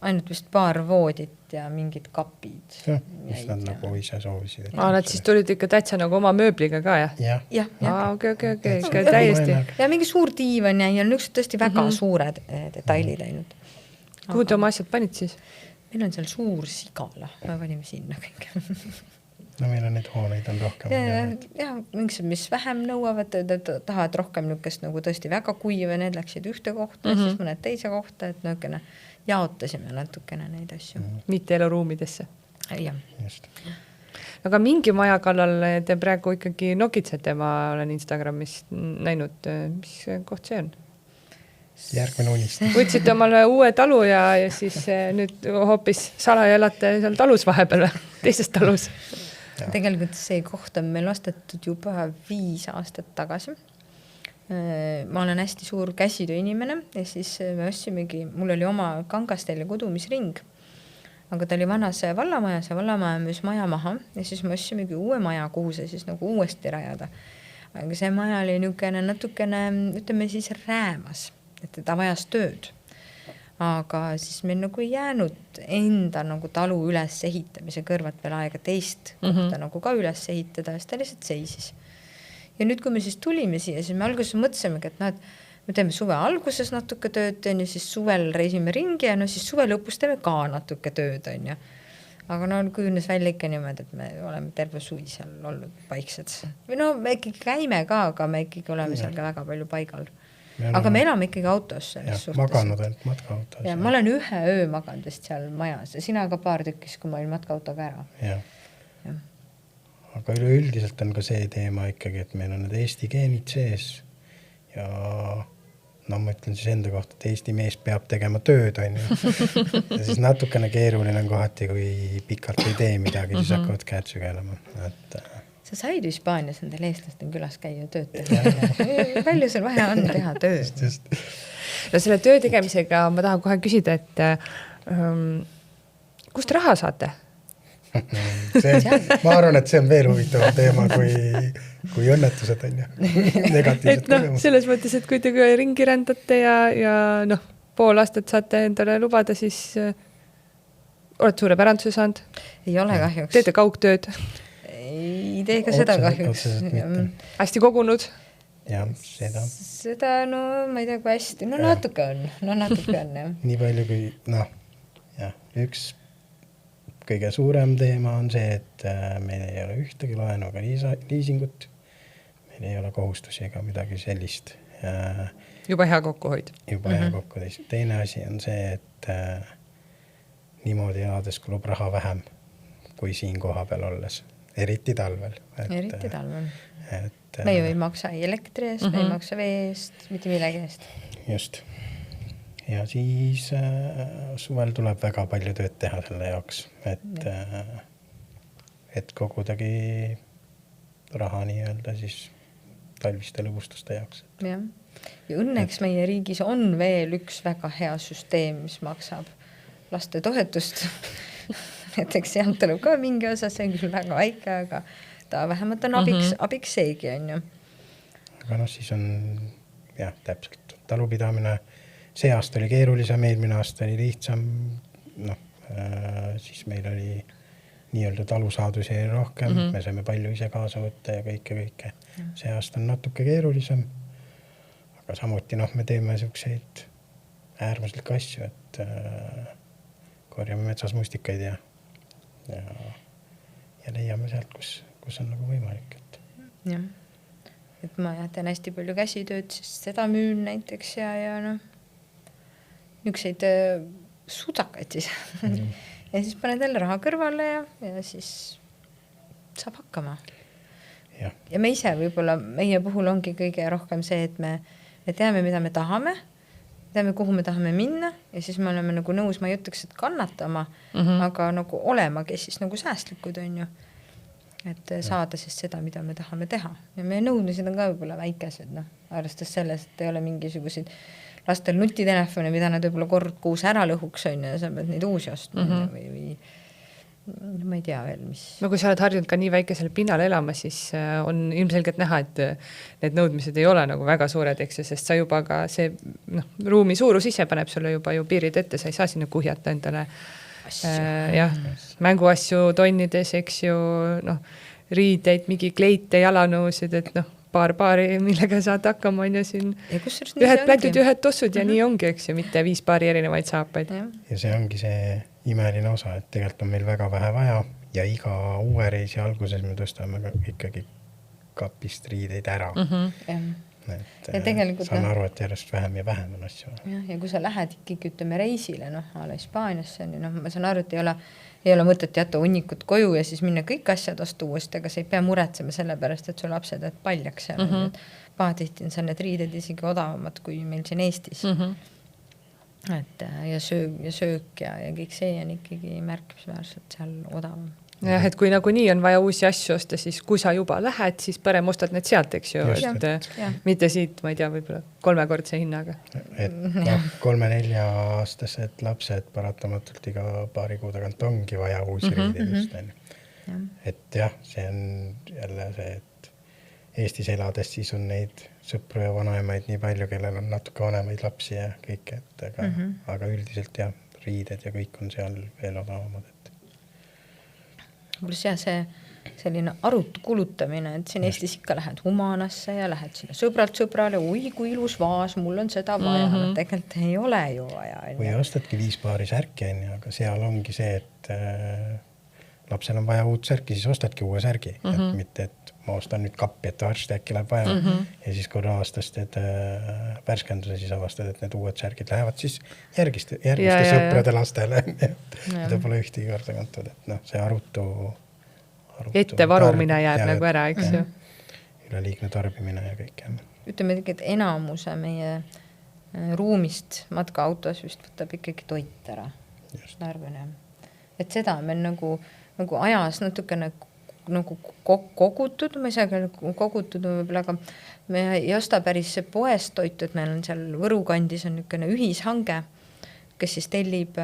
Ainult vist paar voodit ja mingid kapid. Ja, mis nad nagu ise soovisid. Nad siis tulid ikka täitsa nagu oma mööbliga ka, jah? Jah. Okei, täiesti. Ja mingi suur diivan ja üks tõesti väga suured detailid ainult. Kuhu te oma asjad panid siis? Meil on seal suur sigala, me panime sinna kõik. No meil on neid hooneid on rohkem. Ja mingised, mis vähem nõuavad, tahavad rohkem niukest nagu tõesti väga kuive, need läksid ühte kohta, siis mõned teise kohta, et niukene jaotasime natukene neid asju. Mitte eluruumidesse. Jah. Just. Aga mingi maja kallal te praegu ikkagi nokitsete, ma olen Instagramis näinud, mis koht see on? Järgmine unist. Võtsite omale uue talu ja siis nüüd hoopis salaja elate seal talus vahepeal, teises talus. Ja. Tegelikult see koht on meil ostetud juba 5 aastat tagasi. Ma olen hästi suur käsitöö inimene ja siis me ossimegi, mul oli oma Kangastel ja kudumisring, aga ta oli vanas vallamajas ja vallamaja müüs maja maha ja siis me ossimegi uue maja, kuhu see siis nagu uuesti rajada. Aga see maja oli natukene, ütleme siis räämas, et ta vajas tööd. Aga siis meil nagu ei jäänud enda nagu talu üles ehitamise kõrvat veel aega teist kohta nagu ka üles ehitada, siis ta lihtsalt seisis. Ja nüüd, kui me siis tulime siia, siis me alguses mõtlesimegi, et me teeme suve alguses natuke tööd, ja siis suvel reisime ringi ja siis suve lõpus teeme ka natuke tööd, on ju. Aga kujunes välja ikka niimoodi, et me oleme terve suvi seal olnud paiksed. Või me ikkagi käime ka, aga me ikkagi oleme seal ka väga palju paigal. Aga me elame ikkagi autos selles suhtes. Maganud ainult matkaautos. Ja ma olen 1 öö maganud vist seal majas ja sina ka paar tükkis, kui ma olin matkaautoga ära. Ja. Aga üleüldiselt on ka see teema ikkagi, et meil on need Eesti geenid sees ja ma ütlen siis enda kohta, et Eesti mees peab tegema tööd, on ju. Ja siis natukene keeruline on kohati, kui pikalt ei tee midagi, siis hakkavad käed sügelema. Sa said Hispaanias nendel eestlastel külas käia tööd teha. Palju sul vaja on teha tööd? No selle töö tegemisega ma tahan kohe küsida, et kust raha saate? Ma arvan, et see on veel huvitavam teema kui õnnetused on ju. Negatiivsed kogemused. Selles mõttes, et kui te ringi rändate ja pool aastat saate endale lubada, siis oled suure päranduse saanud? Ei ole kahjuks. Teete kaugtööd? Ei tee ka seda kahjuks. Hästi kogunud? Ja, seda. Seda, ma ei tea, kui hästi. Natuke on. Jah. Nii palju kui, üks kõige suurem teema on see, et meil ei ole ühtegi laenu ega liisingut. Meil ei ole kohustusi ega midagi sellist. Juba hea kokkuhoid. Hea kokkuhoid. Teine asi on see, et niimoodi elades kulub raha vähem kui siin koha peal olles. Eriti talvel. Eriti talvel. Me ju ei maksa elektri eest, me ei maksa vee eest, mitte millegi eest. Just. Ja siis suvel tuleb väga palju tööd teha selle jaoks, et kogudagi raha nii-öelda siis talviste lõbustuste jaoks. Ja õnneks meie riigis on veel üks väga hea süsteem, mis maksab laste toetust. Et eks sealt tuleb ka mingi osa, see on küll väga väike, aga ta vähemalt on abiks seegi, on ju. Aga siis on täpselt talupidamine. See aasta oli keerulisem, eelmine aasta oli lihtsam, siis meil oli nii-öelda talusaadusi rohkem, me saime palju ise kaasa võtta ja kõike. See aasta on natuke keerulisem, aga samuti me teeme selliseid äärmuslikke asju, et korjame metsas mustikaid ja leiame sealt, kus on nagu võimalik. Jah. et ma teen hästi palju käsitööd, siis seda müün näiteks ja noh, niisuguseid sudakaid siis ja siis paned jälle raha kõrvale ja siis saab hakkama. Ja me ise võib-olla, meie puhul ongi kõige rohkem see, et me teame, mida me tahame, teame, kuhu me tahame minna ja siis me oleme nagu nõus, ma ei ütleks, et kannatama, aga nagu olemagi siis nagu säästlikud on ju, et saada siis seda, mida me tahame teha. Ja meie nõudmised on ka võib-olla väikesed, noh, arvestas selles, et ei ole mingisuguseid lastel nutitelefone, mida nad võib-olla kord kuus ära lõhuks on ja sa pead neid uusi ostma või ma ei tea veel, mis. No kui sa oled harjunud ka nii väikesel pinnal elama, siis on ilmselgelt näha, et need nõudmised ei ole nagu väga suured, eks ju, sest sa juba ka see ruumi suurus ise paneb sulle juba ju piirid ette, sa ei saa sinna kuhjata endale mänguasju tonnides, eks ju, riideid, mingi kleite, jalanõusid, et paari, millega saad hakkama, on ju siin ühed plätud, ühed tossud ja nii ongi, eks ju, mitte 5 paari erinevaid saapaid. Ja see ongi see imeline osa, et tegelikult on meil väga vähe vaja ja iga uue reisi alguses me tõstame ikkagi kapist riideid ära. Ja tegelikult saan aru, et järjest vähem ja vähem on asju. Ja kui sa lähed ikkagi, ütleme, reisile, ala Hispaaniasse, ma saan aru, et ei ole mõtet jätta hunnikut koju ja siis minna kõik asjad osta uuesti, aga sa ei pea muretsema selle pärast, et su lapsed et paljaks seal. Pahatihti on need riided isegi odavamad kui meil siin Eestis. Et ja söök ja kõik see on ikkagi märkimisväärselt seal odavam. Jah, et kui nagunii on vaja uusi asju osta, siis kui sa juba lähed, siis parem ostad need sealt, eks ju, et mitte siit, ma ei tea, võib-olla 3-kordse hinnaga. Et 3-4 aastased lapsed paratamatult iga paari kuu tagant ongi vaja uusi riideid. Et jah, see on jälle see, et Eestis elades siis on neid sõpru ja vanaemaid nii palju, kellel on natuke vanemaid lapsi ja kõik, et aga üldiselt jah, riided ja kõik on seal veel odavamad. Pluss jah, see selline arutu kulutamine, et siin Eestis ikka lähed Humanasse ja lähed sinna sõbralt sõbrale, oi kui ilus vaas, mul on seda vaja, tegelikult ei ole ju vaja. Või ostadki 5 paari särki, aga seal ongi see, et lapsel on vaja uut särki, siis ostadki uue särgi, et mitte, et ma ostan nüüd kappi, et varsti äkki läheb vaja ja siis kui aastast värskenduse, siis avastad, et need uued särgid lähevad siis järgiste sõprade lastele, mida pole ühtegi korda kantud, et see arutu ette varumine jääb nagu ära, eks ju. Üleliigne tarbimine ja kõik. Ütleme, et enamuse meie ruumist matkaautos vist võtab ikkagi toit ära. Et seda on meil nagu ajas natukene nagu kogutud, ma ei saa kogutud võib-olla, aga me ei osta päris poest toitu, et meil on seal Võru kandis on niisugune ühishange, kes siis tellib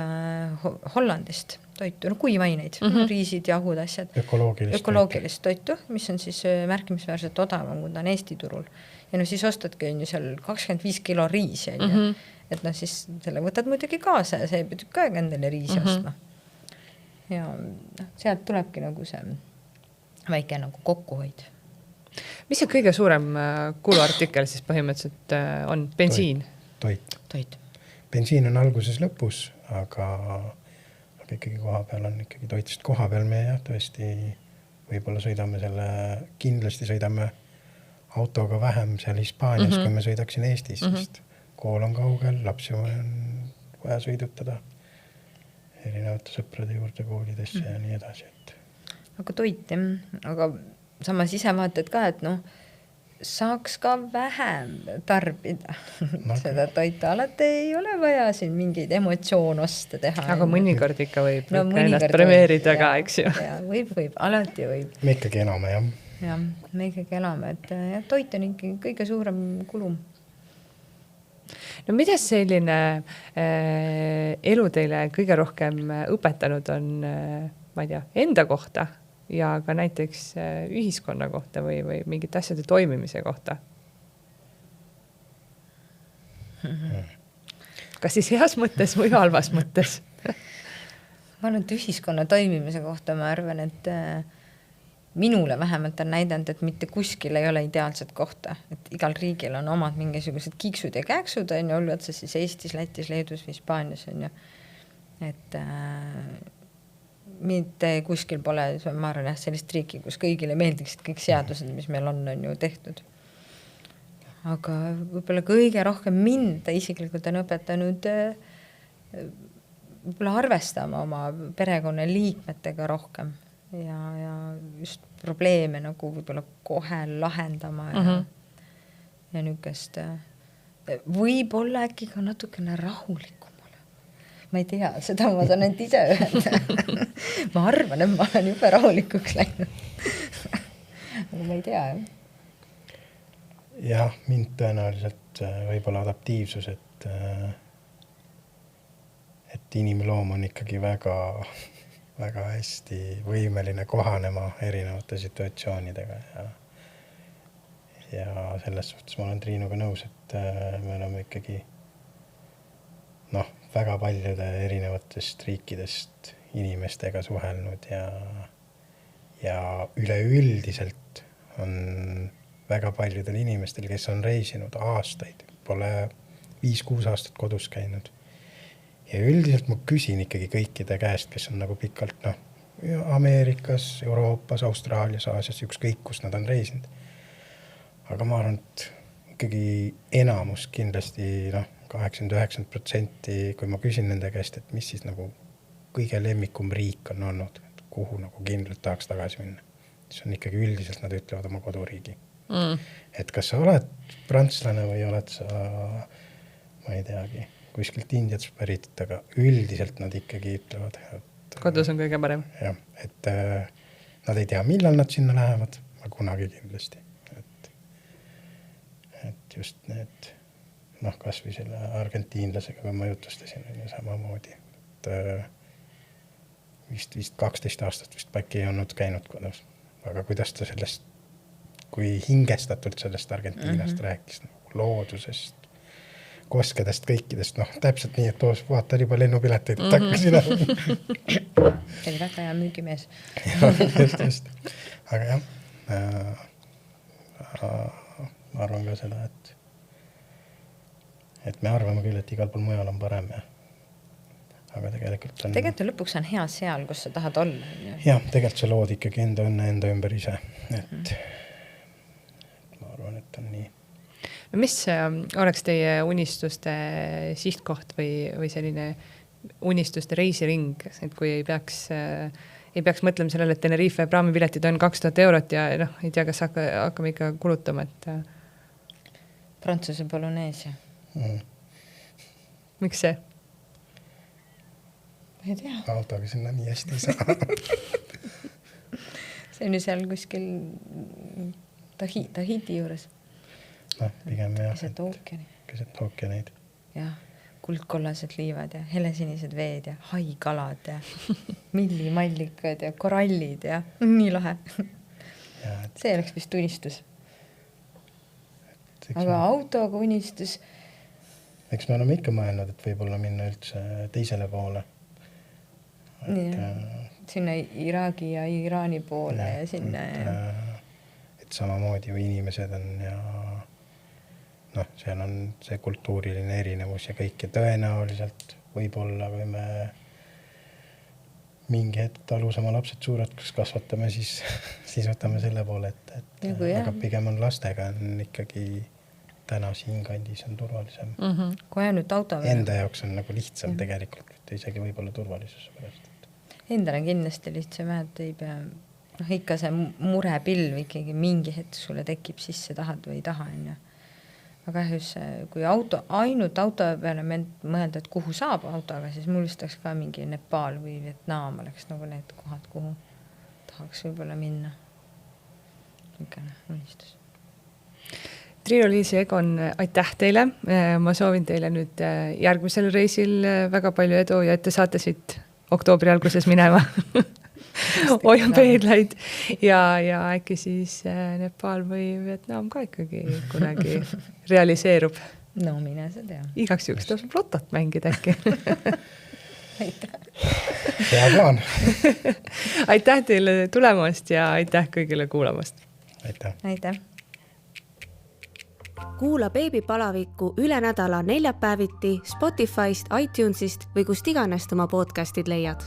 Hollandist toitu, kuivaineid, riisid, jahud, asjad. Ökoloogilist toitu, mis on siis märkimisväärselt odavam, kui ta on Eesti turul. Ja siis ostadki on ju seal 25 kilo riisi, et siis selle võtad muidugi kaasa ja see peab ka endale riisi ostma. Ja sealt tulebki nagu see väike nagu kokkuhoid. Mis see kõige suurem kuluartikkel siis põhimõtteliselt on? Bensiin? Toit. Bensiin on alguses lõpus, aga ikkagi koha peal on ikkagi toit, sest koha peal me tõesti võib-olla kindlasti sõidame autoga vähem seal Hispaanias, kui me sõidaksin Eestis, sest kool on kaugel, lapsi on vaja sõidutada erinevate sõprade juurde koolidesse ja nii edasi. Aga toit, aga samas ise vaatad ka, et saaks ka vähem tarbida seda toitu. Alati ei ole vaja siin mingeid emotsioon osta teha. Aga mõnikord ikka võib ennast premeerida ka, eks ju. Võib, alati võib. Me ikkagi elame, jah. Jah, me ikkagi elame, et toit on ikkagi kõige suurem kulu. No mida selline elu teile kõige rohkem õpetanud on, ma ei tea, enda kohta ja ka näiteks ühiskonna kohta või mingite asjade toimimise kohta? Kas siis heas mõttes või halvas mõttes? Ma arvan, et ühiskonna toimimise kohta ma arvan, et minule vähemalt on näidanud, et mitte kuskil ei ole ideaalset kohta, et igal riigil on omad mingisugused kiiksud ja kääksud, on ju, olid see siis Eestis, Lätis, Leedus või Hispaanias, on ju. Et mitte kuskil pole, ma arvan, sellist riiki, kus kõigile meeldiksid kõik seadused, mis meil on ju tehtud. aga võib-olla kõige rohkem mind ta isiklikult on õpetanud võib-olla arvestama oma perekonnaliikmetega rohkem ja just probleeme nagu võib-olla kohe lahendama ja niisugust võib-olla äkki ka natukene rahulikumale. Ma ei tea, seda ma saan end ise öelda. Ma arvan, et ma olen juba rahulikuks läinud. Aga ma ei tea, jah. Jah, mind tõenäoliselt võib-olla adaptiivsus, et inimloom on ikkagi väga, väga hästi võimeline kohanema erinevate situatsioonidega ja selles suhtes ma olen Triinuga nõus, et me oleme ikkagi väga paljude erinevatest riikidest inimestega suhelnud ja üleüldiselt on väga paljudel inimestel, kes on reisinud aastaid, pole 5-6 aastat kodus käinud. Ja üldiselt ma küsin ikkagi kõikide käest, kes on nagu pikalt Ameerikas, Euroopas, Austraalias, Aasias, ükskõik kus nad on reisinud. Aga ma arvan, et ikkagi enamus kindlasti 80-90%, kui ma küsin nende käest, et mis siis nagu kõige lemmikum riik on olnud, kuhu nagu kindlalt tahaks tagasi minna. See on ikkagi üldiselt, nad ütlevad oma koduriigi. Et kas sa oled prantslane või oled sa, ma ei teagi, kuskilt Indiats pärit, aga üldiselt nad ikkagi ütlevad, et kodus on kõige parem. Jah, et nad ei tea, millal nad sinna lähevad, aga kunagi kindlasti. Et just need, kas või selle argentiinlasega, kui ma jutustasin, on ju samamoodi. Vist 12 aastat vist päkki ei olnud käinud kodus. Aga kuidas ta sellest, kui hingestatult sellest Argentiinast rääkis, loodusest, koskedest, kõikidest, täpselt nii, et vaata juba lennupileteid, takkasin ära. See oli väga hea müügimees. Just. Aga jah, ma arvan ka seda, et me arvame küll, et igal pool mujal on parem. Aga tegelikult on lõpuks on hea seal, kus sa tahad olla. Jah, tegelikult sa lood ikkagi enda õnne enda ümber ise. Et ma arvan, et on nii. No mis oleks teie unistuste sihtkoht või selline unistuste reisiring, et kui ei peaks mõtlema sellele, et Tenerife praamipiletid on 2000 eurot ja ei tea, kas hakkame ikka kulutama, et Prantsuse Poloneesia. Miks see? Ma ei tea. Autoga sinna nii hästi ei saa. See on ju seal kuskil Tahiti juures. Pigem jah. Keset ookeaneid. Jah, kuldkollased liivad ja helesinised veed ja haikalad ja millimallikad ja korallid ja nii lahe. See oleks vist unistus. Aga autoga unistus. Eks me oleme ikka mõelnud, et võib-olla minna üldse teisele poole. Sinna Iraagi ja Iraani poole ja sinna. Et samamoodi ju inimesed on ja seal on see kultuuriline erinevus ja kõik ja tõenäoliselt võib-olla, kui me mingi hetk talusama lapsed suured, kus kasvatame, siis võtame selle poole, aga pigem on lastega on ikkagi täna siin kandis on turvalisem. Kui ainult auto enda jaoks on nagu lihtsam tegelikult, isegi võib-olla turvalisuse pärast. Endale kindlasti lihtsam, et ei pea, ikka see murepilv ikkagi mingi hetk sulle tekib sisse, tahad või ei taha. Aga just kui ainult auto peale mõelda, et kuhu saab autoga, siis mul vist oleks ka mingi Nepal või Vietnam oleks nagu need kohad, kuhu tahaks võib-olla minna. Niisugune unistus. Triinu-Liis ja Egon, aitäh teile. Ma soovin teile nüüd järgmisel reisil väga palju edu ja et te saate siit oktoobri alguses minema. Hoian peedlaid ja äkki siis Nepal või Vietnam ka ikkagi kunagi realiseerub. No mine sa tea. Igaks juhuks tasub lotot mängida äkki. Aitäh. Hea plaan. Aitäh teile tulemast ja aitäh kõigile kuulamast. Aitäh. Kuula Beebipalaviku üle nädala neljapäeviti Spotify'st, iTunes'ist või kust iganes oma podcastid leiad.